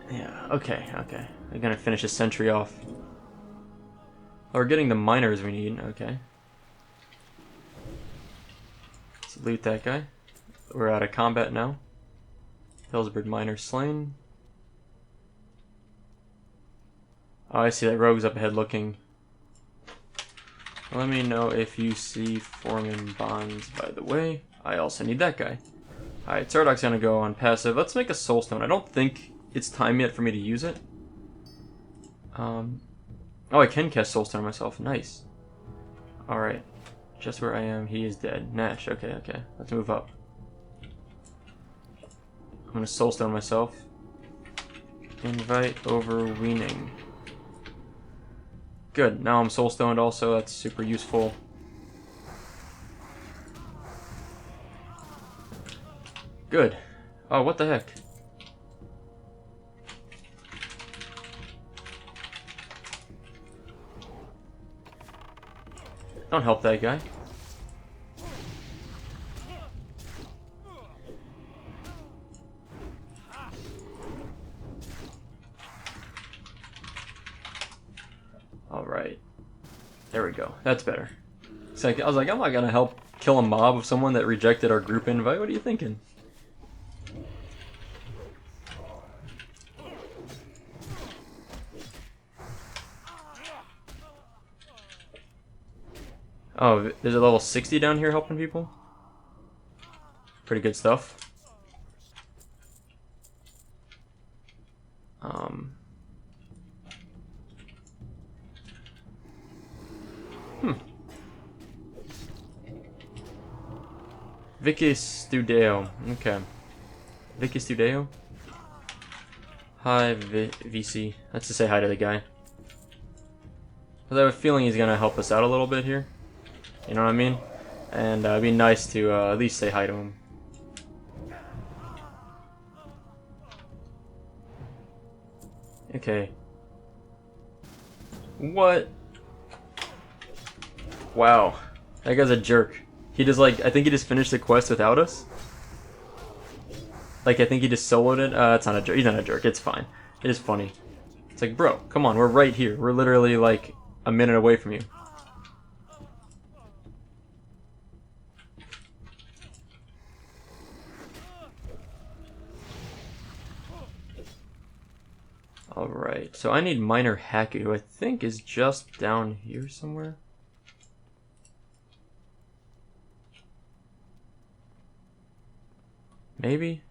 Yeah, okay. I'm gonna finish a sentry off. Oh, we're getting the miners we need, okay. Let's loot that guy. We're out of combat now. HIllsbrads miner slain. Oh, I see that rogue's up ahead looking. Let me know if you see foreman bonds, by the way. I also need that guy. Alright, Sardok's gonna go on passive. Let's make a soulstone. I don't think it's time yet for me to use it. Oh, I can cast soulstone myself. Nice. Alright. Just where I am, he is dead. Nash, okay. Let's move up. I'm gonna soulstone myself. Invite overweening. Good, now I'm soulstoned also, that's super useful. Good. Oh, what the heck? Don't help that guy. Alright. There we go. That's better. It's like, I was like, I'm not gonna help kill a mob of someone that rejected our group invite. What are you thinking? Oh, there's a level 60 down here helping people? Pretty good stuff. Vicky Studeo. Okay. Vicky Studeo? Hi, VC. Let's just say hi to the guy. Because I have a feeling he's going to help us out a little bit here. You know what I mean? And it'd be nice to at least say hi to him. Okay. What? Wow. That guy's a jerk. He just like, I think he just finished the quest without us. Like, I think he just soloed it. It's not a jerk. He's not a jerk. It's fine. It is funny. It's like, bro, come on. We're right here. We're literally like a minute away from you. Alright, so I need Miner Haku, who I think is just down here somewhere. Maybe?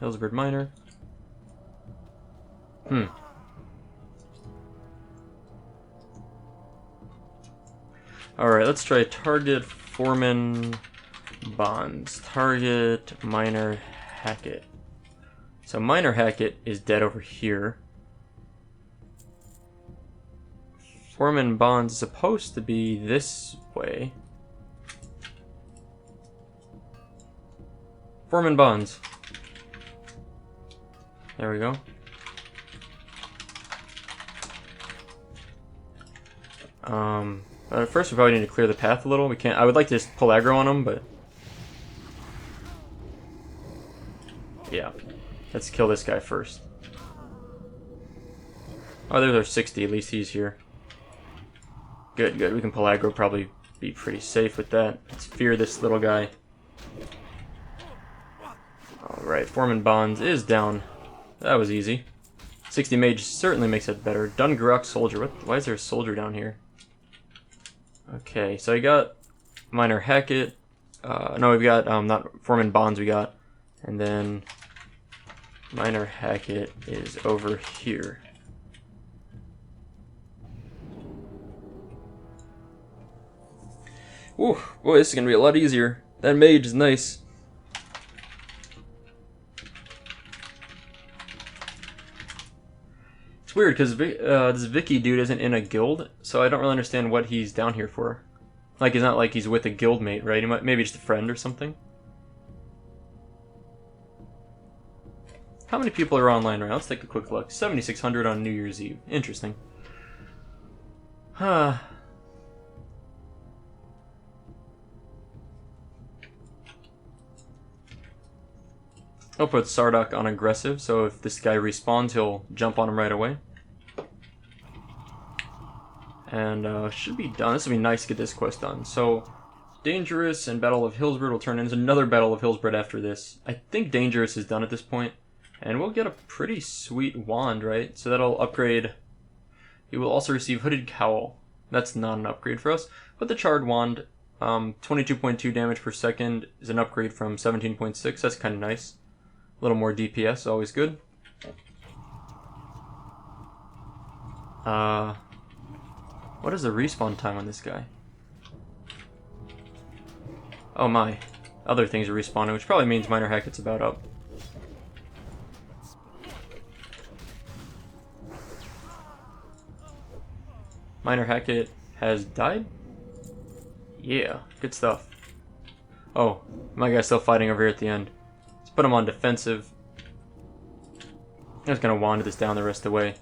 Hillsbrad Miner. Alright, let's try target Foreman Bonds. Target Miner Hackett. So Miner Hackett is dead over here. Foreman Bonds is supposed to be this way. Foreman Bonds. There we go. First we probably need to clear the path a little. We can't. I would like to just pull aggro on him, but yeah, let's kill this guy first. Oh, there's our 60. At least he's here. Good, good. We can pull aggro. Probably be pretty safe with that. Let's fear this little guy. All right, Foreman Bonds is down. That was easy. 60 mage certainly makes it better. Dungarok soldier. Why is there a soldier down here? Okay, so I got Miner Hackett. No, we've got not Foreman Bonds. We got, and then Miner Hackett is over here. Ooh, boy, this is gonna be a lot easier. That mage is nice. It's weird because this Vicky dude isn't in a guild, so I don't really understand what he's down here for. Like, it's not like he's with a guildmate, right? He might, maybe just a friend or something. How many people are online right now? Let's take a quick look. 7,600 on New Year's Eve. Interesting. Huh. I'll put Sardak on aggressive, so if this guy respawns, he'll jump on him right away. And should be done. This will be nice to get this quest done. So, Dangerous and Battle of Hillsbrad will turn into another Battle of Hillsbrad after this. I think Dangerous is done at this point, and we'll get a pretty sweet wand, right? So that'll upgrade. You will also receive Hooded Cowl. That's not an upgrade for us, but the Charred Wand, 22.2 damage per second is an upgrade from 17.6. That's kind of nice. A little more DPS, always good. What is the respawn time on this guy? Oh my. Other things are respawning, which probably means Miner Hackett's about up. Miner Hackett has died? Yeah, good stuff. Oh, my guy's still fighting over here at the end. Let's put him on defensive. I'm just gonna wander this down the rest of the way.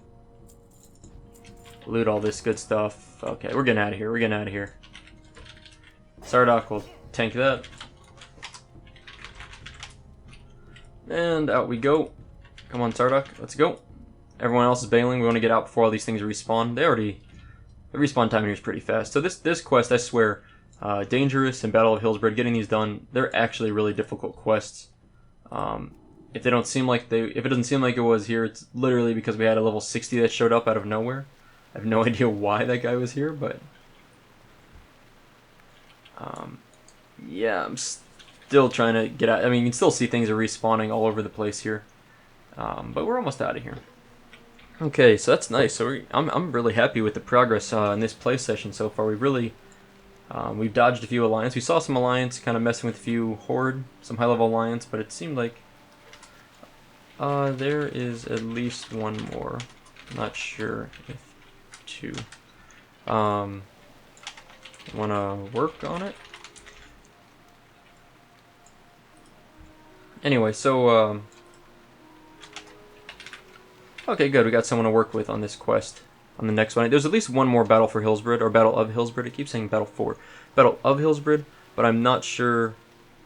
Loot all this good stuff. Okay, we're getting out of here. We're getting out of here. Sardak will tank that. And out we go. Come on, Sardak. Let's go. Everyone else is bailing. We want to get out before all these things respawn. The respawn time here is pretty fast. So this quest, I swear, Dangerous and Battle of Hillsbrad, getting these done, they're actually really difficult quests. If it doesn't seem like it was here, it's literally because we had a level 60 that showed up out of nowhere. I have no idea why that guy was here, but yeah, I'm still trying to get out. I mean, you can still see things are respawning all over the place here, but we're almost out of here. Okay, so that's nice. So I'm really happy with the progress in this play session so far. We've dodged a few alliance. We saw some alliance kind of messing with a few horde, some high level alliance, but it seemed like there is at least one more. Not sure if two. Want to work on it? Anyway, so okay, good. We got someone to work with on this quest. On the next one, there's at least one more battle for Hillsbrad, or Battle of Hillsbrad. I keep saying Battle for Battle of Hillsbrad, but I'm not sure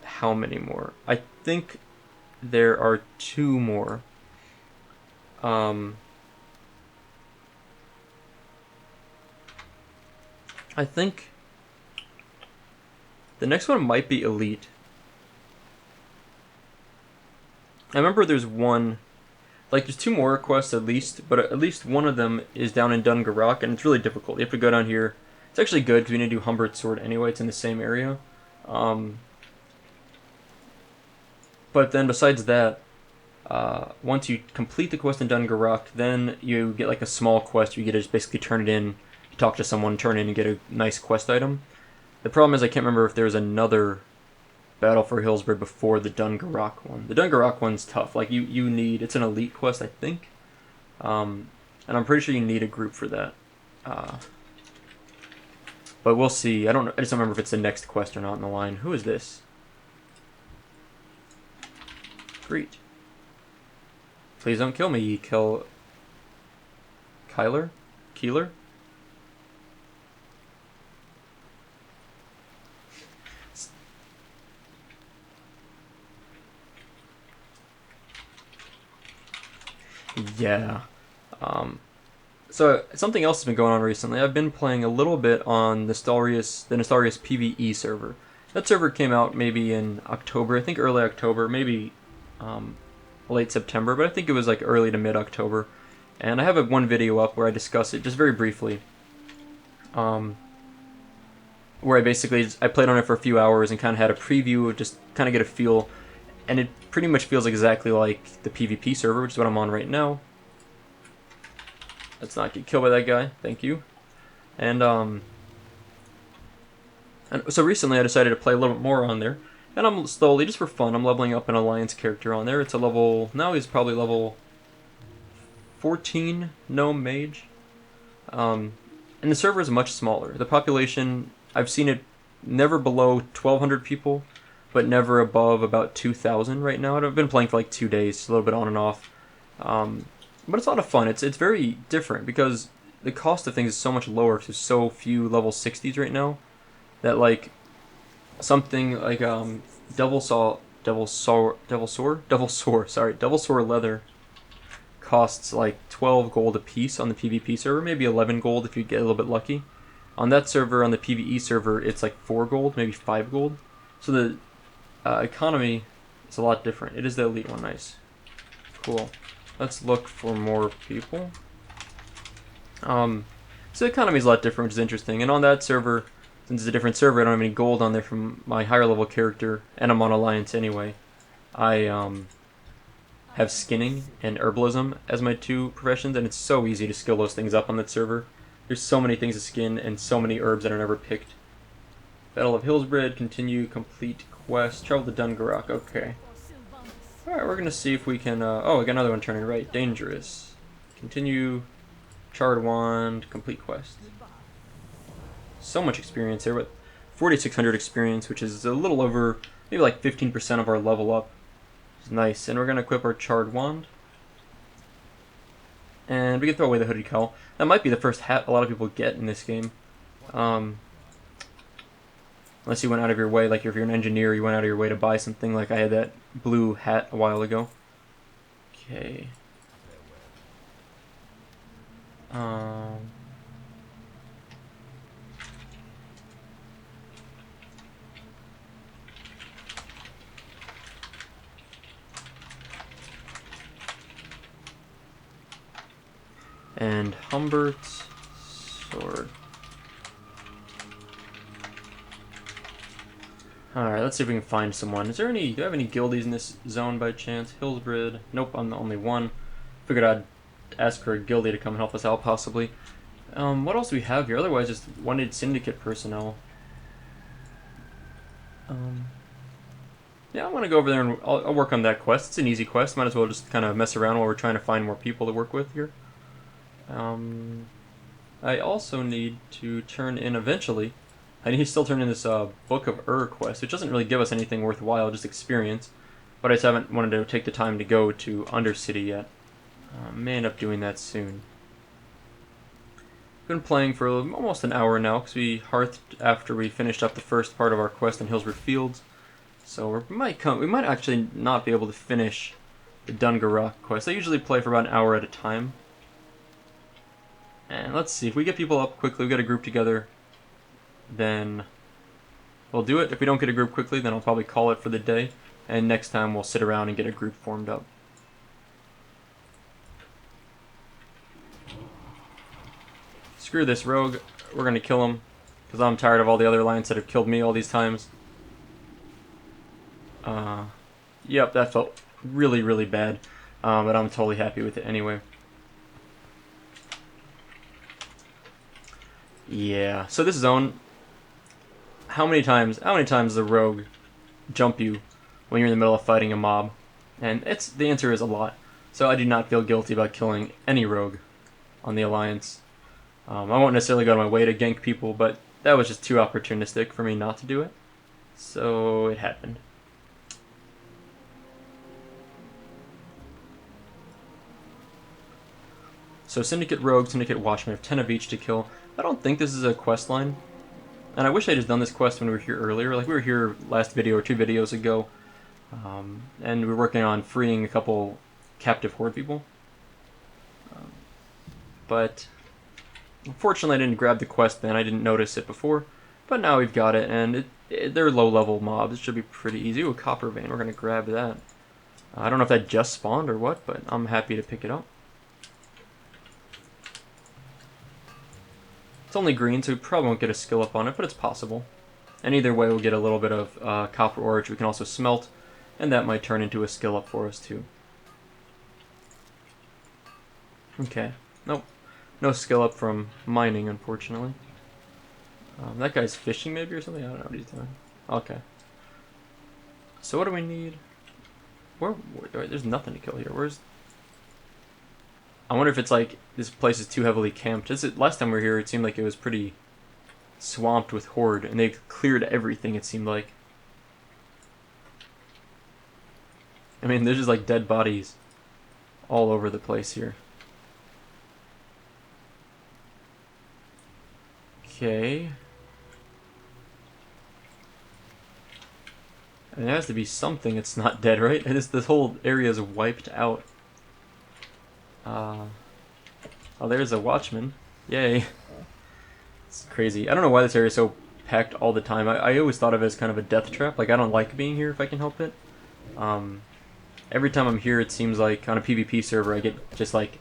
how many more. I think there are two more. I think the next one might be Elite. I remember there's one. like there's 2 more quests at least, but at least one of them is down in Dungarrock, and it's really difficult. You have to go down here. It's actually good because we need to do Humbert's Sword anyway. It's in the same area. But then besides that, once you complete the quest in Dungarrock, then you get like a small quest. You get to just basically turn it in, talk to someone, turn in, and get a nice quest item. The problem is I can't remember if there's another Battle for Hillsbrad before the Dungarrock one. The Dungarrock one's tough. Like you need, it's an elite quest, I think, and I'm pretty sure you need a group for that. But we'll see. I just don't remember if it's the next quest or not in the line. Who is this? Great. Please don't kill me, you kill Keeler? Yeah. So something else has been going on recently. I've been playing a little bit on the Nostarius PvE server. That server came out maybe in October, I think early October, maybe late September, but I think it was like early to mid-October. And I have one video up where I discuss it just very briefly. Where I played on it for a few hours and kind of had a preview, just kind of get a feel. And it pretty much feels exactly like the PvP server, which is what I'm on right now. Let's not get killed by that guy, thank you. And so recently I decided to play a little bit more on there. And I'm slowly, just for fun, I'm leveling up an Alliance character on there. It's a level, now he's probably level 14 Gnome Mage. And the server is much smaller. The population, I've seen it never below 1,200 people, but never above about 2,000 right now. I've been playing for like 2 days, a little bit on and off. But it's a lot of fun. It's very different because the cost of things is so much lower because there's so few level 60s right now that like something like Devil Sword leather costs like 12 gold a piece on the PvP server, maybe 11 gold if you get a little bit lucky. On that server, on the PvE server, it's like 4 gold, maybe 5 gold. So the economy is a lot different. It is the elite one, nice. Cool. Let's look for more people. So the economy is a lot different, which is interesting. And on that server, since it's a different server, I don't have any gold on there from my higher level character, and I'm on Alliance anyway. I have skinning and herbalism as my 2 professions, and it's so easy to skill those things up on that server. There's so many things to skin and so many herbs that are never picked. Battle of Hillsbrad, continue, complete quest, travel to Dungarrock, okay. Alright, we're gonna see if we can, oh, I got another one turning right, dangerous. Continue, charred wand, complete quest. So much experience here, but 4,600 experience, which is a little over, maybe like 15% of our level up. Which is nice, and we're gonna equip our charred wand. And we can throw away the hooded cowl. That might be the first hat a lot of people get in this game. Unless you went out of your way, like if you're an engineer, you went out of your way to buy something, like I had that blue hat a while ago. Okay. And Humbert's Sword. Alright, let's see if we can find someone. Do I have any guildies in this zone by chance? Hillsbrad? Nope, I'm the only one. Figured I'd ask for a guildie to come and help us out, possibly. What else do we have here? Otherwise, just wanted syndicate personnel. Yeah, I want to go over there and I'll work on that quest. It's an easy quest. Might as well just kind of mess around while we're trying to find more people to work with here. I also need to turn in eventually. I need to still turn in this Book of quest, which doesn't really give us anything worthwhile, just experience. But I just haven't wanted to take the time to go to Undercity yet. May end up doing that soon. Been playing for almost an hour now, because we hearthed after we finished up the first part of our quest in HIllsbrads Fields. So we might actually not be able to finish the Dungarrock quest. I usually play for about an hour at a time. And let's see, if we get people up quickly, we get a group together, then we'll do it. If we don't get a group quickly, then I'll probably call it for the day. And next time we'll sit around and get a group formed up. screw this rogue. We're gonna kill him. Because I'm tired of all the other alliance that have killed me all these times. Yep, that felt really, really bad. But I'm totally happy with it anyway. Yeah, so this zone, how many times does the rogue jump you when you're in the middle of fighting a mob? And the answer is a lot. So I do not feel guilty about killing any rogue on the alliance. I won't necessarily go out of my way to gank people, but that was just too opportunistic for me not to do it. So it happened. So Syndicate Rogue, Syndicate Watchman have 10 of each to kill. I don't think this is a quest line. And I wish I just done this quest when we were here earlier. Like, we were here last video or 2 videos ago. And we were working on freeing a couple captive horde people. But unfortunately I didn't grab the quest then. I didn't notice it before. But now we've got it, and they're low-level mobs. It should be pretty easy. Ooh, a copper vein. We're going to grab that. I don't know if that just spawned or what, but I'm happy to pick it up. It's only green, so we probably won't get a skill up on it, but it's possible. And either way, we'll get a little bit of copper ore, which we can also smelt, and that might turn into a skill up for us too. Okay. Nope. No skill up from mining, unfortunately. That guy's fishing maybe or something? I don't know what he's doing. Okay. So what do we need? Where there's nothing to kill here. Where's... I wonder if it's like this place is too heavily camped. Last time we were here, it seemed like it was pretty swamped with horde, and they cleared everything, it seemed like. I mean, there's just like dead bodies all over the place here. Okay. And there has to be something that's not dead, right? And this whole area is wiped out. Oh, there's a watchman. Yay. It's crazy. I don't know why this area is so packed all the time. I always thought of it as kind of a death trap. Like, I don't like being here if I can help it. Every time I'm here, it seems like on a PvP server, I get just like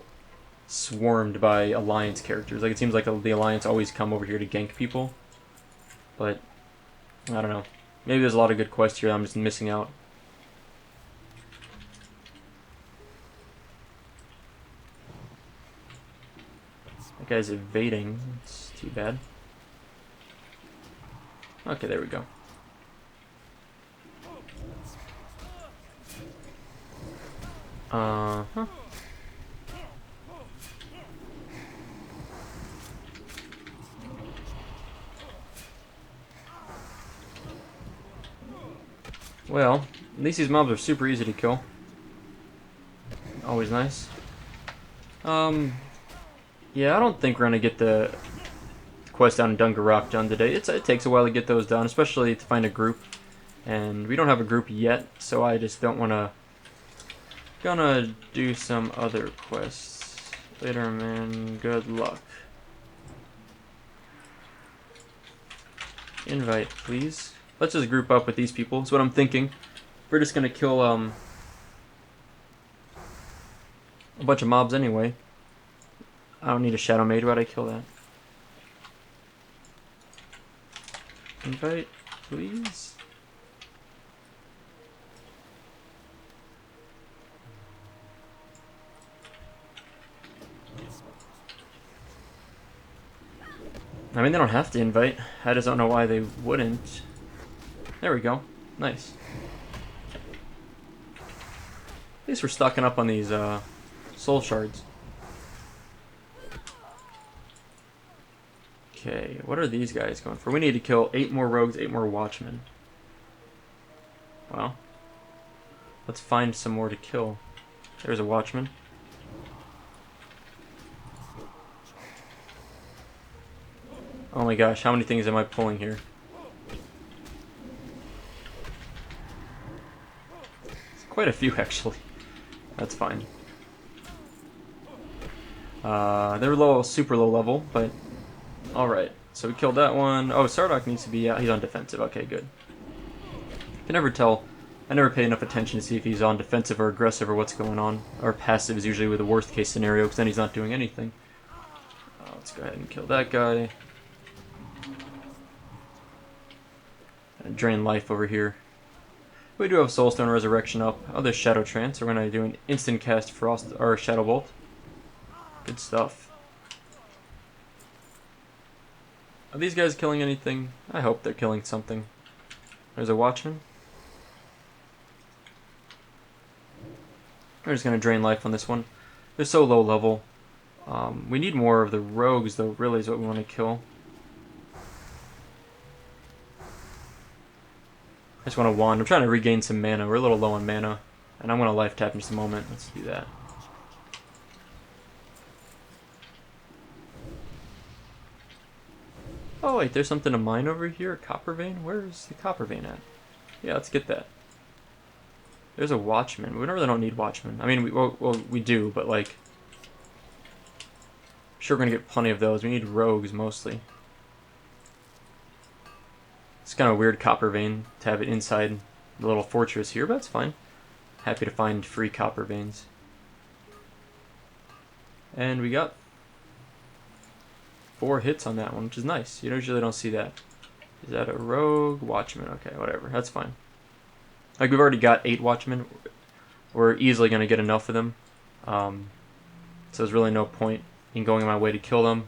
swarmed by Alliance characters. Like, it seems like the Alliance always come over here to gank people. But, I don't know. Maybe there's a lot of good quests here I'm just missing out. That guy's evading. It's too bad. Okay, there we go. Uh-huh. Well, at least these mobs are super easy to kill. Always nice. Yeah, I don't think we're gonna get the quest down in Dungarok done today. It takes a while to get those done, especially to find a group. And we don't have a group yet, so I just don't wanna... Gonna do some other quests. Later, man. Good luck. Invite, please. Let's just group up with these people. That's what I'm thinking. We're just gonna kill a bunch of mobs anyway. I don't need a shadow mage. Why'd I kill that? Invite, please. I mean, they don't have to invite. I just don't know why they wouldn't. There we go. Nice. At least we're stocking up on these soul shards. Okay, what are these guys going for? We need to kill 8 more rogues, 8 more watchmen. Well, let's find some more to kill. There's a watchman. Oh my gosh, how many things am I pulling here? It's quite a few, actually. That's fine. They're low, super low level, but alright. So we killed that one. Oh, Sardok needs to be out. He's on defensive. Okay, good. I can never tell. I never pay enough attention to see if he's on defensive or aggressive or what's going on. Or passive is usually with the worst case scenario, because then he's not doing anything. let's go ahead and kill that guy. And drain life over here. We do have Soulstone Resurrection up. Oh, there's Shadow Trance. We're gonna do an instant cast Frost or Shadow Bolt. Good stuff. Are these guys killing anything? I hope they're killing something. There's a Watchman. We're just gonna drain life on this one. They're so low level. We need more of the rogues, though, really, is what we want to kill. I just want to wand. I'm trying to regain some mana. We're a little low on mana. And I'm going to life tap in just a moment. Let's do that. Oh, wait, there's something to mine over here? A copper vein? Where's the copper vein at? Yeah, let's get that. There's a Watchman. We really don't need Watchmen. I mean, we do, but, like... Sure, we're going to get plenty of those. We need rogues, mostly. It's kind of a weird copper vein to have it inside the little fortress here, but that's fine. Happy to find free copper veins. And we got 4 hits on that one, which is nice. You usually don't see that. Is that a rogue? Watchman. Okay, whatever. That's fine. Like, we've already got 8 Watchmen. We're easily going to get enough of them. So there's really no point in going my way to kill them.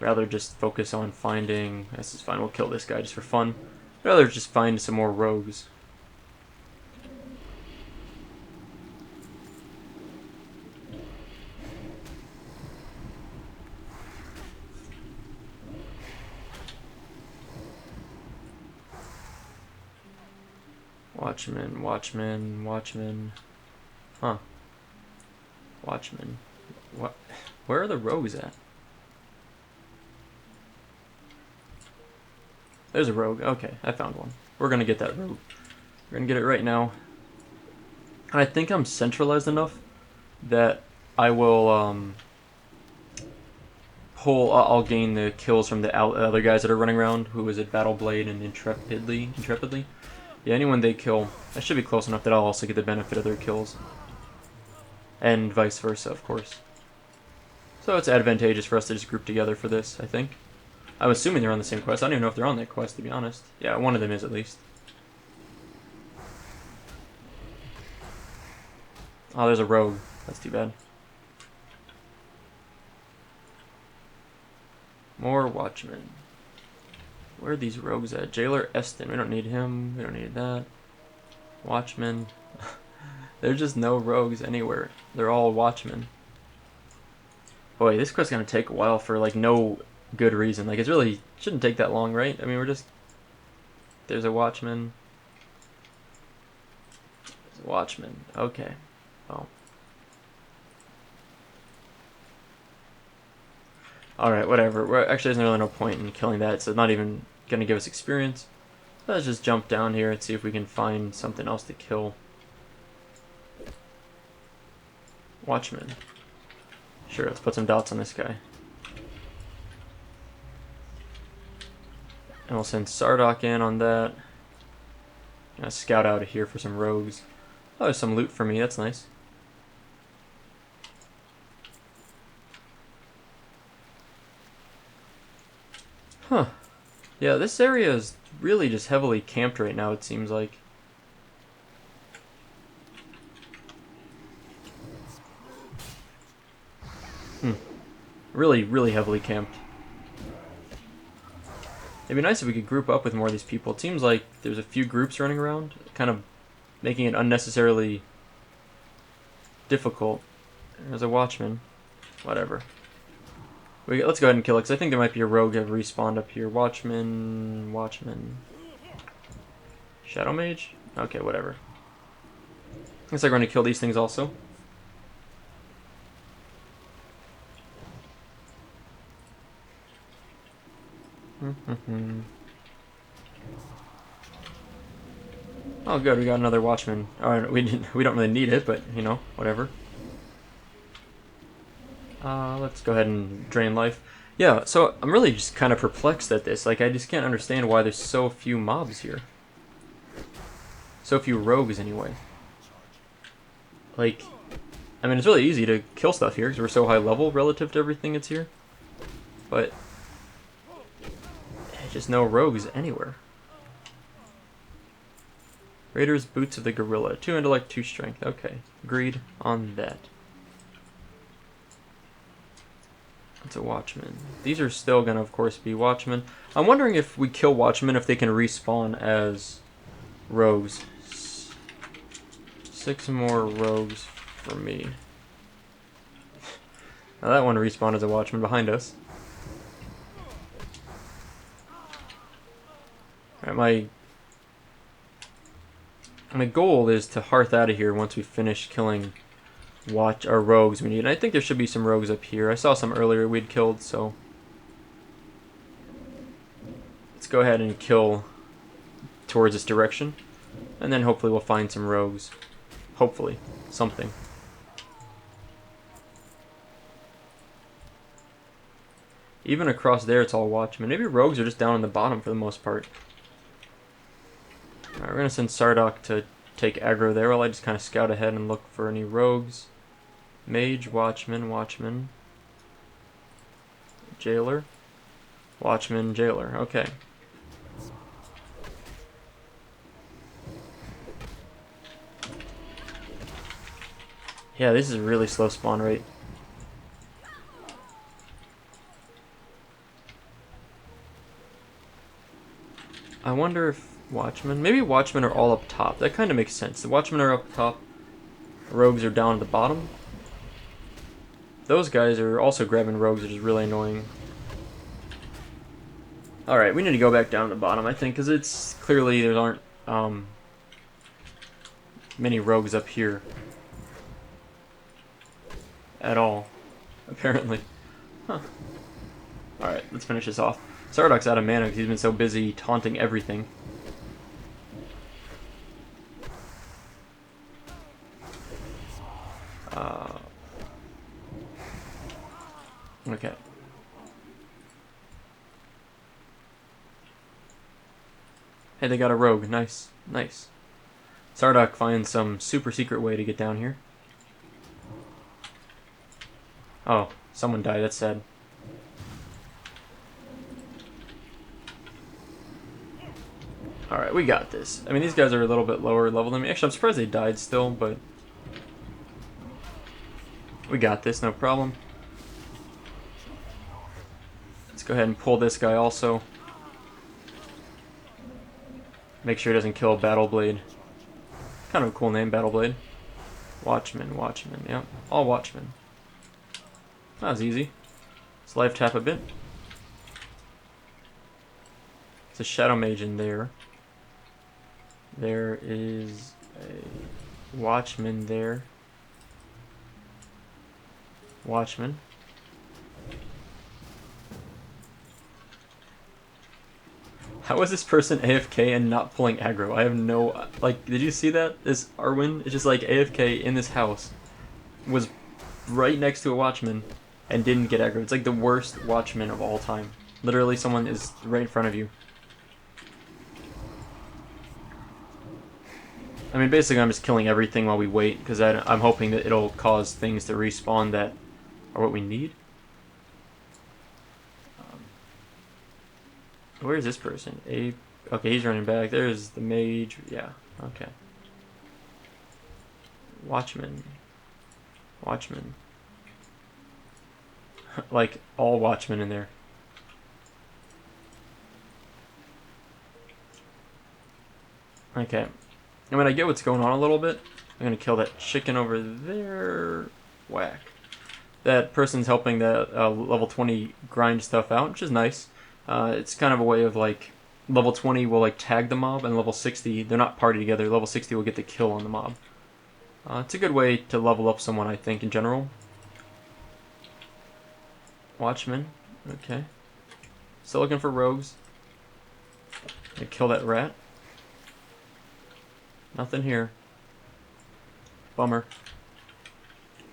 Rather just focus on finding... This is fine, we'll kill this guy just for fun. Rather just find some more rogues. Watchman, Watchman, Watchman. Huh. Watchman. What? Where are the rogues at? There's a rogue. Okay, I found one. We're gonna get that rogue. We're gonna get it right now. I think I'm centralized enough that I will I'll gain the kills from the other guys that are running around. Who is it? Battleblade and Intrepidly. Yeah, anyone they kill, I should be close enough that I'll also get the benefit of their kills. And vice versa, of course. So it's advantageous for us to just group together for this, I think. I'm assuming they're on the same quest. I don't even know if they're on that quest, to be honest. Yeah, one of them is, at least. Oh, there's a rogue. That's too bad. More Watchmen. Where are these rogues at? Jailer Eston. We don't need him. We don't need that. Watchmen. There's just no rogues anywhere. They're all Watchmen. Boy, this quest's gonna take a while for, like, no good reason. Like, it really shouldn't take that long, right? I mean, we're just... There's a Watchman. There's a Watchman. Okay. Oh. Alright, whatever. Actually, there's really no point in killing that. It's not even gonna give us experience. Let's just jump down here and see if we can find something else to kill. Watchman. Sure, let's put some dots on this guy. And we'll send Sardok in on that. I'm gonna scout out of here for some rogues. Oh, there's some loot for me, that's nice. Huh. Yeah, this area is really just heavily camped right now, it seems like. Really, really heavily camped. It'd be nice if we could group up with more of these people. It seems like there's a few groups running around, kind of making it unnecessarily difficult. There's a Watchman. Whatever. Let's go ahead and kill it, because I think there might be a rogue have respawned up here. Watchman... Shadow Mage? Okay, whatever. Looks like we're going to kill these things also. Oh, good, we got another Watchman. Alright, we don't really need it, but, you know, whatever. Let's go ahead and drain life. Yeah, so I'm really just kind of perplexed at this. Like, I just can't understand why there's so few mobs here. So few rogues, anyway. Like, I mean, it's really easy to kill stuff here, because we're so high level relative to everything that's here. but just no rogues anywhere. Raiders, Boots of the Gorilla. 2 intellect, 2 strength. Okay, agreed on that. That's a Watchman. These are still gonna, of course, be Watchmen. I'm wondering if we kill Watchmen, if they can respawn as rogues. 6 more rogues for me. Now that one respawned as a Watchman behind us. Alright, my goal is to hearth out of here once we finish killing rogues we need. And I think there should be some rogues up here. I saw some earlier we'd killed, so let's go ahead and kill towards this direction, and then hopefully we'll find some rogues. Hopefully, something. Even across there, it's all Watchmen. Maybe rogues are just down on the bottom for the most part. Alright, we're going to send Sardok to take aggro there while I just kind of scout ahead and look for any rogues. Mage, Watchman, Watchman. Jailer. Watchman, Jailer. Okay. Yeah, this is a really slow spawn rate. I wonder if Watchmen... Maybe Watchmen are all up top. That kind of makes sense. The Watchmen are up top. Rogues are down at the bottom. Those guys are also grabbing rogues, which is really annoying. Alright, we need to go back down to the bottom, I think, because it's clearly there aren't many rogues up here. At all. Apparently. Huh. Alright, let's finish this off. Sardok's out of mana because he's been so busy taunting everything. Okay. Hey, they got a rogue. Nice. Nice. Sardok finds some super secret way to get down here. Oh, someone died. That's sad. Alright, we got this. I mean, these guys are a little bit lower level than me. Actually, I'm surprised they died still, but we got this, no problem. Let's go ahead and pull this guy also. Make sure he doesn't kill Battleblade. Kind of a cool name, Battleblade. Watchman, Watchman, yep. All Watchmen. That was easy. Let's life tap a bit. It's a Shadow Mage in there. There is a Watchman there. Watchman. How is this person AFK and not pulling aggro? I have no... Like, did you see that? This Arwen is just like AFK in this house. Was right next to a Watchman and didn't get aggro. It's like the worst Watchman of all time. Literally, someone is right in front of you. I mean, basically, I'm just killing everything while we wait, because I'm hoping that it'll cause things to respawn that are what we need. Where is this person? Okay, he's running back. There's the mage. Yeah, okay. Watchman. Watchman. Like, all Watchmen in there. Okay. I mean, I get what's going on a little bit. I'm gonna kill that chicken over there. Whack. That person's helping the level 20 grind stuff out, which is nice. It's kind of a way of, like, level 20 will, like, tag the mob, and level 60, they're not party together. Level 60 will get the kill on the mob. It's a good way to level up someone, I think, in general. Watchmen. Okay. Still looking for rogues. Gonna kill that rat. Nothing here. Bummer.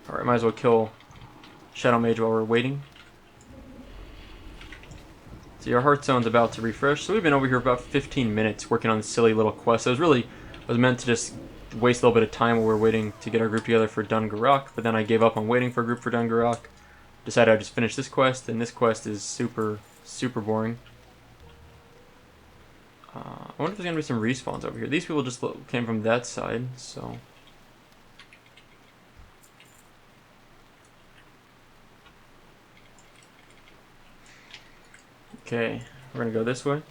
Alright, might as well kill Shadow Mage while we're waiting. See, our Heart Zone's about to refresh, so we've been over here about 15 minutes working on this silly little quest. It was meant to just waste a little bit of time while we're waiting to get our group together for Dungarak, but then I gave up on waiting for a group for Dungarak. decided I'd just finish this quest, and this quest is super boring. I wonder if there's gonna be some respawns over here. These people just came from that side, so. Okay, we're gonna go this way.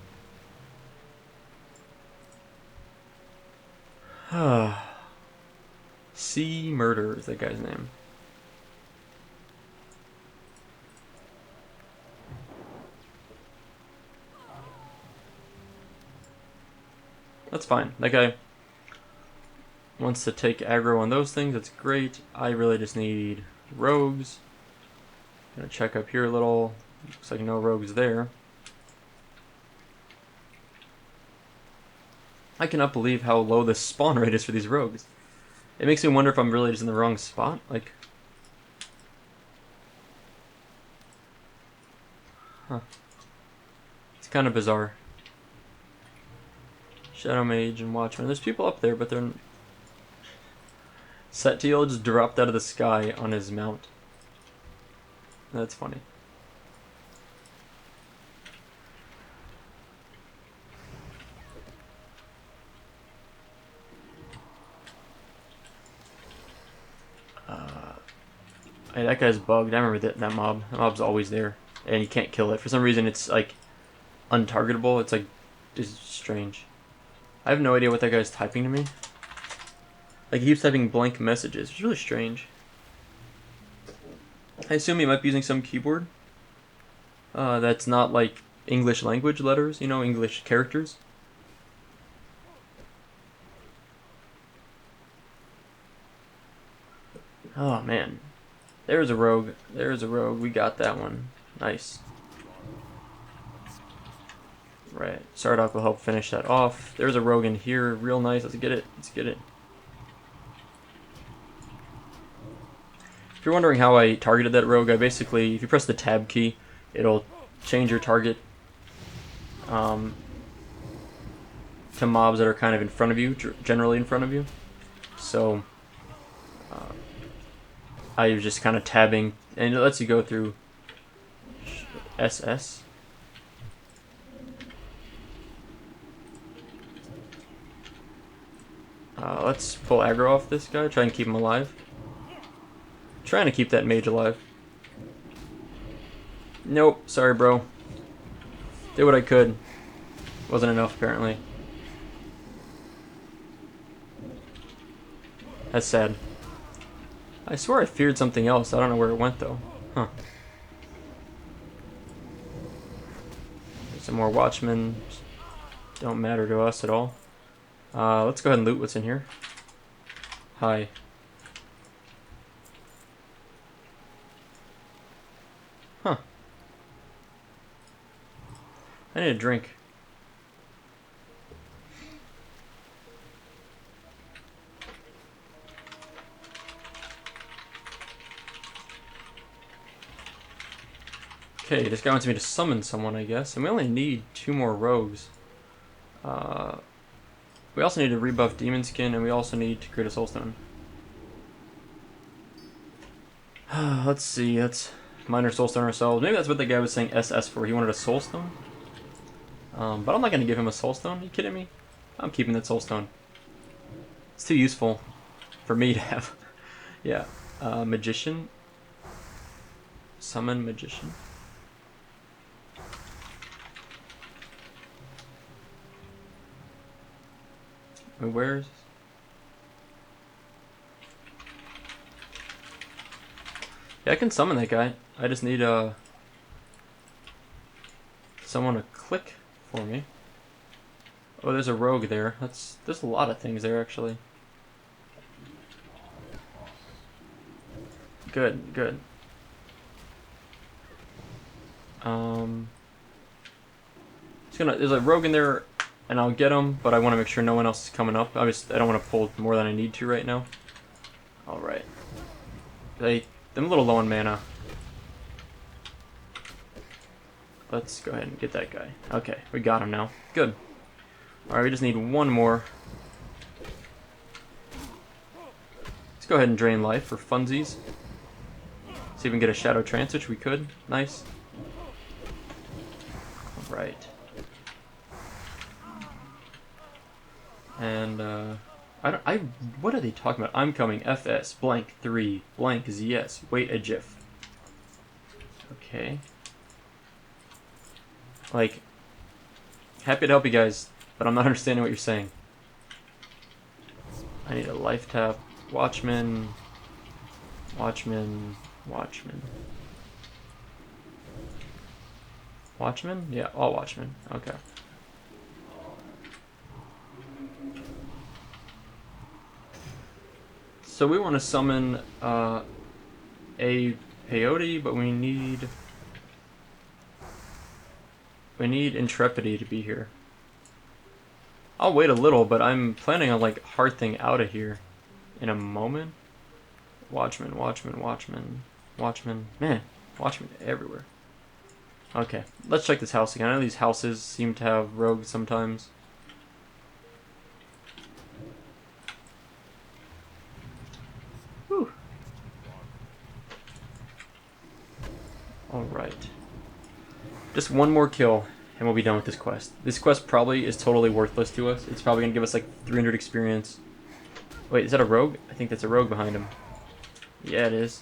C Murder is that guy's name. That's fine. That guy wants to take aggro on those things. That's great. I really just need rogues. Gonna check up here a little. Looks like no rogues there. I cannot believe how low the spawn rate is for these rogues. It makes me wonder if I'm really just in the wrong spot. Like, huh. It's kind of bizarre. Shadow Mage and Watchman. There's people up there, but they're... Setiel just dropped out of the sky on his mount. That's funny. Hey, that guy's bugged. I remember that mob. That mob's always there, and you can't kill it. For some reason, it's like untargetable. It's like it's strange. I have no idea what that guy's typing to me. Like, he keeps typing blank messages. It's really strange. I assume he might be using some keyboard that's not like English language letters, you know, English characters. Oh man, there's a rogue. There's a rogue. We got that one. Nice. Right. Sardoc will help finish that off. There's a rogue in here. Real nice. Let's get it. Let's get it. If you're wondering how I targeted that rogue, I basically, if you press the tab key, it'll change your target to mobs that are kind of in front of you, generally in front of you. So I was just kind of tabbing, and it lets you go through SS. Let's pull aggro off this guy, try and keep him alive. Trying to keep that mage alive. Nope, sorry bro. Did what I could. Wasn't enough apparently. That's sad. I swear I feared something else. I don't know where it went though. Huh. There's some more watchmen. Don't matter to us at all. Let's go ahead and loot what's in here. Hi. Huh. I need a drink. Okay, this guy wants me to summon someone, I guess. And we only need 2 more rogues. We also need to rebuff Demon Skin, and we also need to create a Soulstone. Let's see, let's minor Soulstone ourselves. Maybe that's what the guy was saying SS for. He wanted a Soulstone. But I'm not going to give him a Soulstone. Are you kidding me? I'm keeping that Soulstone. It's too useful for me to have. Yeah. Magician. Summon Magician. Where's... Yeah, I can summon that guy. I just need someone to click for me. Oh, there's a rogue there. There's a lot of things there actually. Good, good. There's a rogue in there, and I'll get him, but I want to make sure no one else is coming up. Obviously, I don't want to pull more than I need to right now. All right. I'm a little low on mana. Let's go ahead and get that guy. Okay, we got him now. Good. Alright, we just need one more. Let's go ahead and drain life for funsies. See See if we can get a Shadow Trance, which we could. Nice. Alright. And, what are they talking about? I'm coming, FS, blank 3, blank ZS, wait a GIF. Okay. Like, happy to help you guys, but I'm not understanding what you're saying. I need a life tap. Watchman. Watchman. Watchman. Watchman? Yeah, all Watchmen. Okay. So we want to summon a peyote, but we need Intrepidity to be here. I'll wait a little, but I'm planning on like hearthing out of here in a moment. Watchman, Watchman, Watchman, Watchman. Man, Watchman everywhere. Okay, let's check this house again. I know these houses seem to have rogues sometimes. Whew. Alright. Just one more kill, and we'll be done with this quest. This quest probably is totally worthless to us. It's probably going to give us like 300 experience. Wait, is that a rogue? I think that's a rogue behind him. Yeah, it is.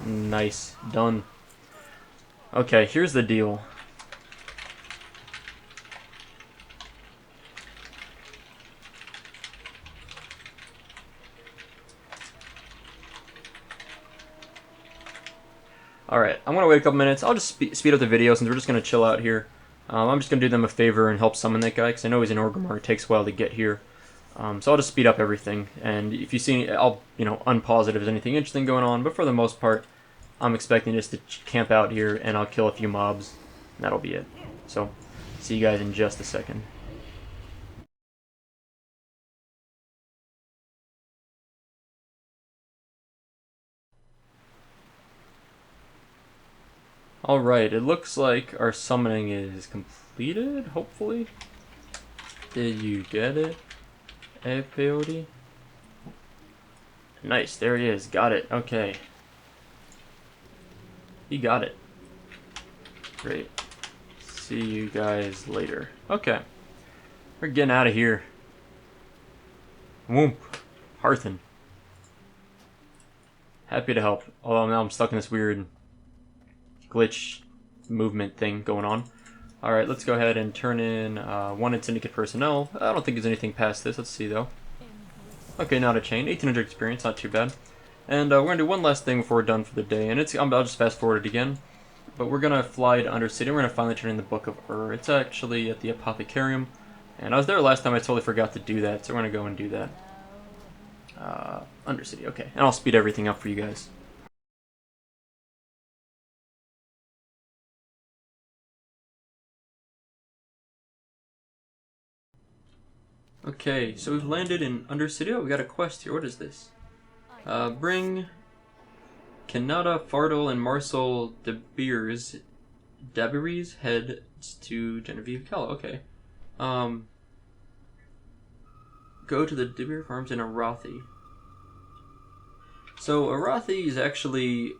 Nice. Done. Okay, here's the deal. Alright, I'm going to wait a couple minutes. I'll just speed up the video since we're just going to chill out here. I'm just going to do them a favor and help summon that guy because I know he's in Orgrimmar. It takes a while to get here. So I'll just speed up everything. And if you see, I'll unpause it if there's anything interesting going on. But for the most part, I'm expecting just to camp out here and I'll kill a few mobs. And that'll be it. So, see you guys in just a second. Alright, it looks like our summoning is completed, hopefully. Did you get it, peyote? Nice, there he is, got it, okay. He got it. Great. See you guys later. Okay. We're getting out of here. Whoomp. Hearthen. Happy to help. Although now I'm stuck in this weird glitch movement thing going on. Alright, let's go ahead and turn in wanted syndicate personnel. I don't think there's anything past this. Let's see though. Okay, not a chain. 1800 experience, not too bad. And we're going to do one last thing before we're done for the day. And I'll just fast forward it again. But we're going to fly to Undercity. We're going to finally turn in the Book of Ur. It's actually at the Apothecarium. And I was there last time. I totally forgot to do that. So we're going to go and do that. Undercity, okay. And I'll speed everything up for you guys. Okay, so we've landed in Undercity. Oh, we got a quest here. What is this? Bring Kanata, Fardel, and Marcel Dabir's heads to Genevieve Calla. Okay. Go to the Dabir farms in Arathi. So Arathi is actually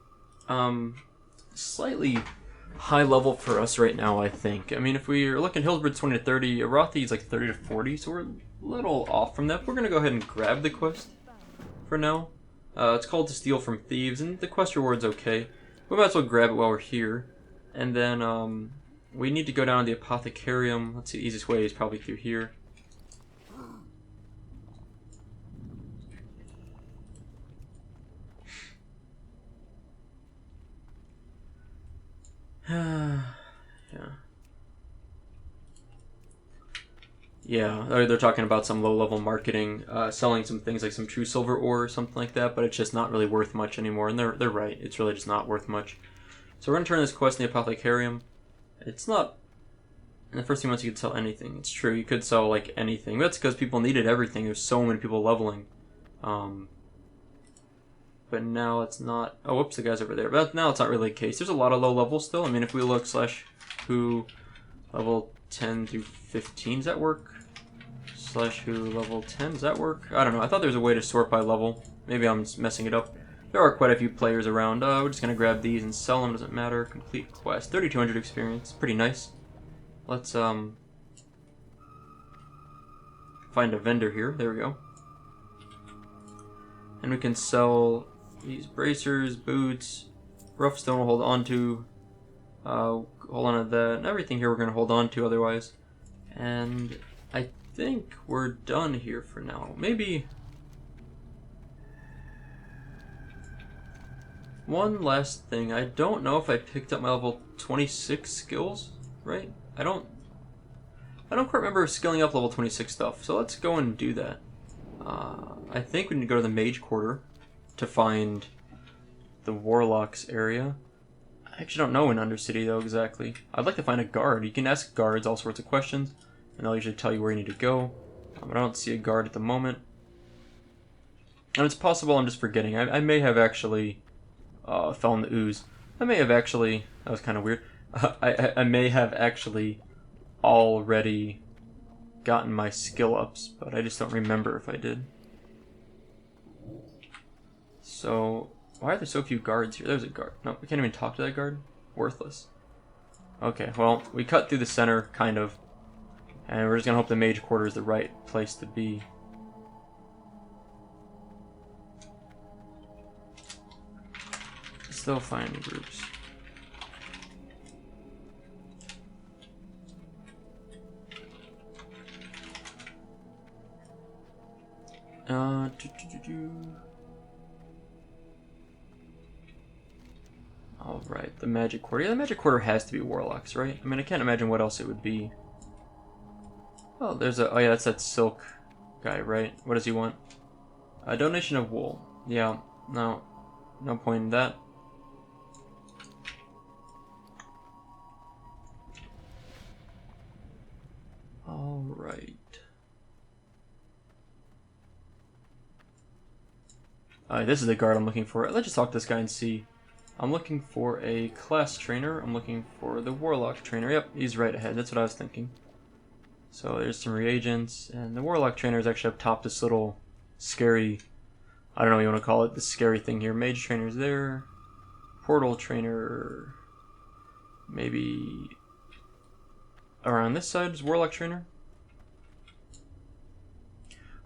slightly high level for us right now, I think. I mean, if we're looking HIllsbrads 20 to 30, Arathi is like 30 to 40, so we're a little off from that. We're going to go ahead and grab the quest for now. It's called To Steal from Thieves, and the quest reward's okay. We might as well grab it while we're here. And then we need to go down to the Apothecarium. Let's see, the easiest way is probably through here. Yeah, they're talking about some low-level marketing, selling some things like some true silver ore or something like that, but it's just not really worth much anymore, and they're right. It's really just not worth much. So we're going to turn this quest in the Apothecarium. It's not... In the first few months you could sell anything. It's true, you could sell, like, anything. That's because people needed everything. There's so many people leveling. But but now it's not. Oh, whoops, the guy's over there. But now it's not really the case. There's a lot of low levels still. I mean, if we look /who level 10 through 15, does that work? /who level 10, does that work? I don't know. I thought there was a way to sort by level. Maybe I'm just messing it up. There are quite a few players around. We're just going to grab these and sell them. Doesn't matter. Complete quest. 3,200 experience. Pretty nice. Let's find a vendor here. There we go. And we can sell these bracers, boots, rough stone we'll hold on to. Hold on to that. And everything here we're going to hold on to otherwise. And I think we're done here for now. Maybe one last thing. I don't know if I picked up my level 26 skills, right? I don't quite remember skilling up level 26 stuff. So let's go and do that. I think we need to go to the Mage Quarter to find the Warlocks area. I actually don't know in Undercity though exactly. I'd like to find a guard. You can ask guards all sorts of questions, and they'll usually tell you where you need to go. But I don't see a guard at the moment. And it's possible I'm just forgetting. I may have actually fell in the ooze. I may have actually... That was kind of weird. I may have actually already gotten my skill ups, but I just don't remember if I did. So, why are there so few guards here? There's a guard. No, we can't even talk to that guard? Worthless. Okay, well, we cut through the center, kind of. And we're just gonna hope the Mage Quarter is the right place to be. Still finding groups. Alright, the Magic Quarter. Yeah, the Magic Quarter has to be Warlocks, right? I mean, I can't imagine what else it would be. Oh, there's a... Oh, yeah, that's that Silk guy, right? What does he want? A donation of wool. Yeah, no. No point in that. Alright. This is the guard I'm looking for. Let's just talk to this guy and see. I'm looking for a class trainer. I'm looking for the Warlock trainer. Yep, he's right ahead. That's what I was thinking. So there's some reagents. And the Warlock trainer is actually up top, this little scary... I don't know what you want to call it. The scary thing here. Mage trainer's there. Portal trainer... Maybe... Around this side is Warlock trainer.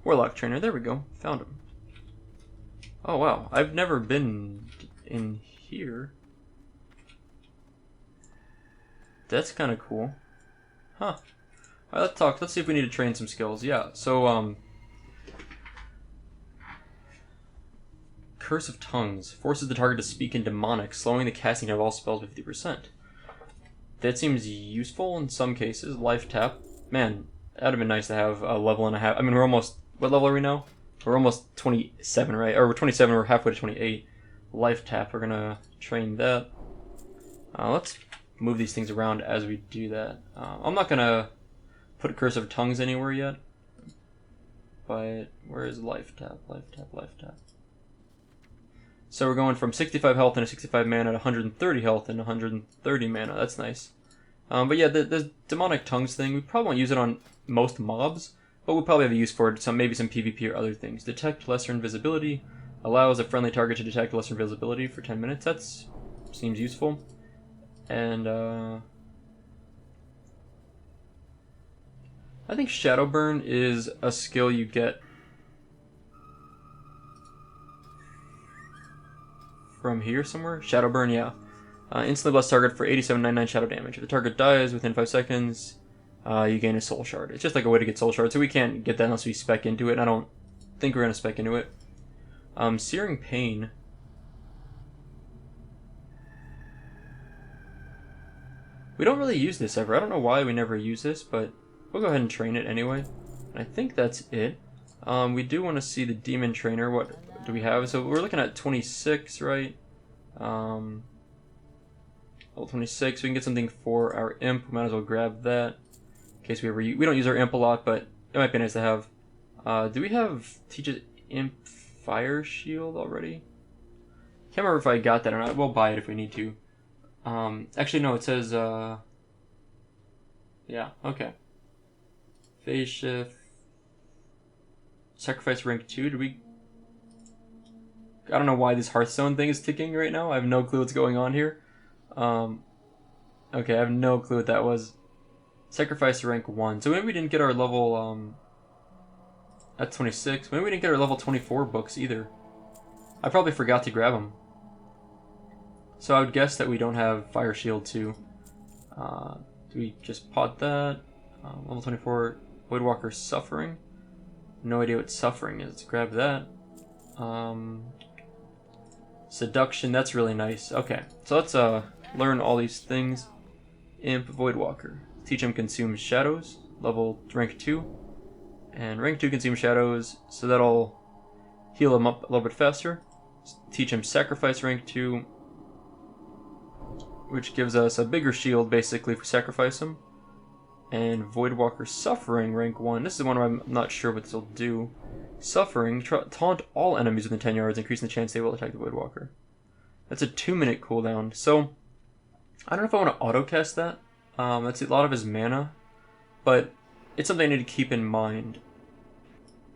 Warlock trainer. There we go. Found him. Oh wow, I've never been in here. That's kind of cool. Huh. Alright, let's talk. Let's see if we need to train some skills. Yeah, so, Curse of Tongues. Forces the target to speak in demonic, slowing the casting of all spells by 50%. That seems useful in some cases. Life tap. Man, that'd have been nice to have a level and a half. I mean, we're almost... What level are we now? We're almost 27, right? Or we're 27, we're halfway to 28. Life tap, we're gonna train that. Let's move these things around as we do that. I'm not gonna put a Curse of Tongues anywhere yet. But where is life tap? Life tap, life tap. So we're going from 65 health and a 65 mana to 130 health and 130 mana. That's nice. But yeah, the demonic tongues thing, we probably won't use it on most mobs. But we'll probably have a use for it, maybe some PvP or other things. Detect lesser invisibility. Allows a friendly target to detect lesser invisibility for 10 minutes. That seems useful. And, I think Shadow Burn is a skill you get from here somewhere. Shadow Burn, yeah. Instantly bless target for 87.99 shadow damage. If the target dies within 5 seconds... you gain a soul shard. It's just like a way to get soul shards, so we can't get that unless we spec into it, and I don't think we're going to spec into it. Searing Pain. We don't really use this ever. I don't know why we never use this, but we'll go ahead and train it anyway. And I think that's it. We do want to see the Demon Trainer. What do we have? So we're looking at 26, right? Level 26. We can get something for our Imp. We might as well grab that. In case we ever we don't use our Imp a lot, but it might be nice to have. Do we have teaches Imp Fire Shield already? Can't remember if I got that or not. We'll buy it if we need to. Actually, no, it says, yeah, okay. Phase shift. Sacrifice rank 2. Did we... I don't know why this Hearthstone thing is ticking right now. I have no clue what's going on here. Okay, I have no clue what that was. Sacrifice rank 1. So maybe we didn't get our level, at 26. Maybe we didn't get our level 24 books either. I probably forgot to grab them. So I would guess that we don't have Fire Shield 2. Do we just pot that? Level 24, Voidwalker Suffering. No idea what Suffering is. Let's grab that. Seduction, that's really nice. Okay, so let's learn all these things. Imp, Voidwalker. Teach him Consume Shadows, level rank 2. And rank 2 Consume Shadows, so that'll heal him up a little bit faster. Teach him Sacrifice rank 2, which gives us a bigger shield basically if we sacrifice him. And Voidwalker Suffering rank 1. This is one where I'm not sure what this will do. Suffering, taunt all enemies within 10 yards, increasing the chance they will attack the Voidwalker. That's a 2-minute cooldown. So, I don't know if I want to auto-cast that. That's a lot of his mana. But it's something I need to keep in mind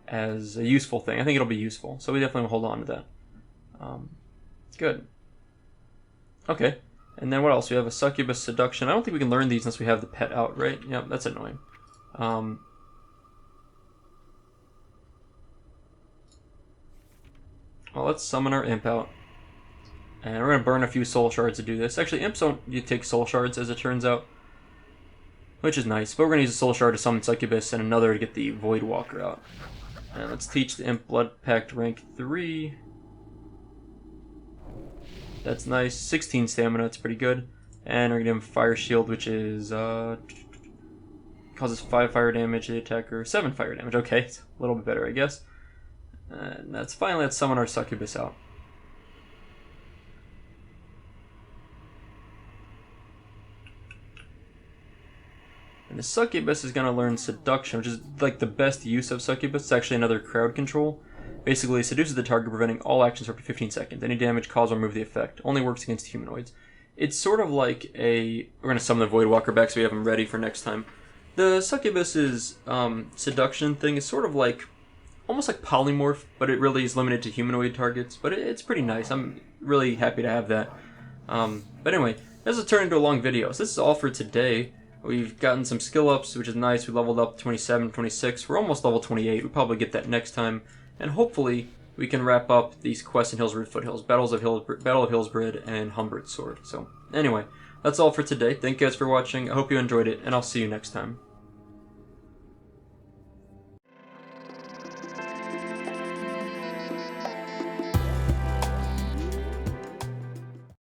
as a useful thing. I think it'll be useful. So we definitely will hold on to that. Good. Okay. And then what else? We have a Succubus Seduction. I don't think we can learn these unless we have the pet out, right? Yep, that's annoying. Well, let's summon our Imp out. And we're going to burn a few soul shards to do this. Actually, Imps don't you take soul shards, as it turns out. Which is nice. But we're going to use a soul shard to summon Succubus and another to get the Voidwalker out. And let's teach the Imp Blood Pact rank 3. That's nice. 16 stamina, that's pretty good. And we're going to give him Fire Shield, which is... causes 5 fire damage to the attacker. 7 fire damage, okay. It's a little bit better, I guess. And that's finally, let's summon our Succubus out. And the Succubus is going to learn Seduction, which is like the best use of Succubus. It's actually another crowd control. Basically, seduces the target, preventing all actions for up to 15 seconds. Any damage caused will remove the effect. Only works against humanoids. It's sort of like a... We're going to summon the Voidwalker back so we have him ready for next time. The Succubus's Seduction thing is sort of like... almost like Polymorph, but it really is limited to humanoid targets. But it's pretty nice. I'm really happy to have that. But anyway, this has turned into a long video. So this is all for today. We've gotten some skill ups, which is nice. We leveled up 27, 26. We're almost level 28. We'll probably get that next time. And hopefully, we can wrap up these quests in HIllsbrads Foothills. Battle of HIllsbrad and Humbert Sword. So, anyway, that's all for today. Thank you guys for watching. I hope you enjoyed it, and I'll see you next time.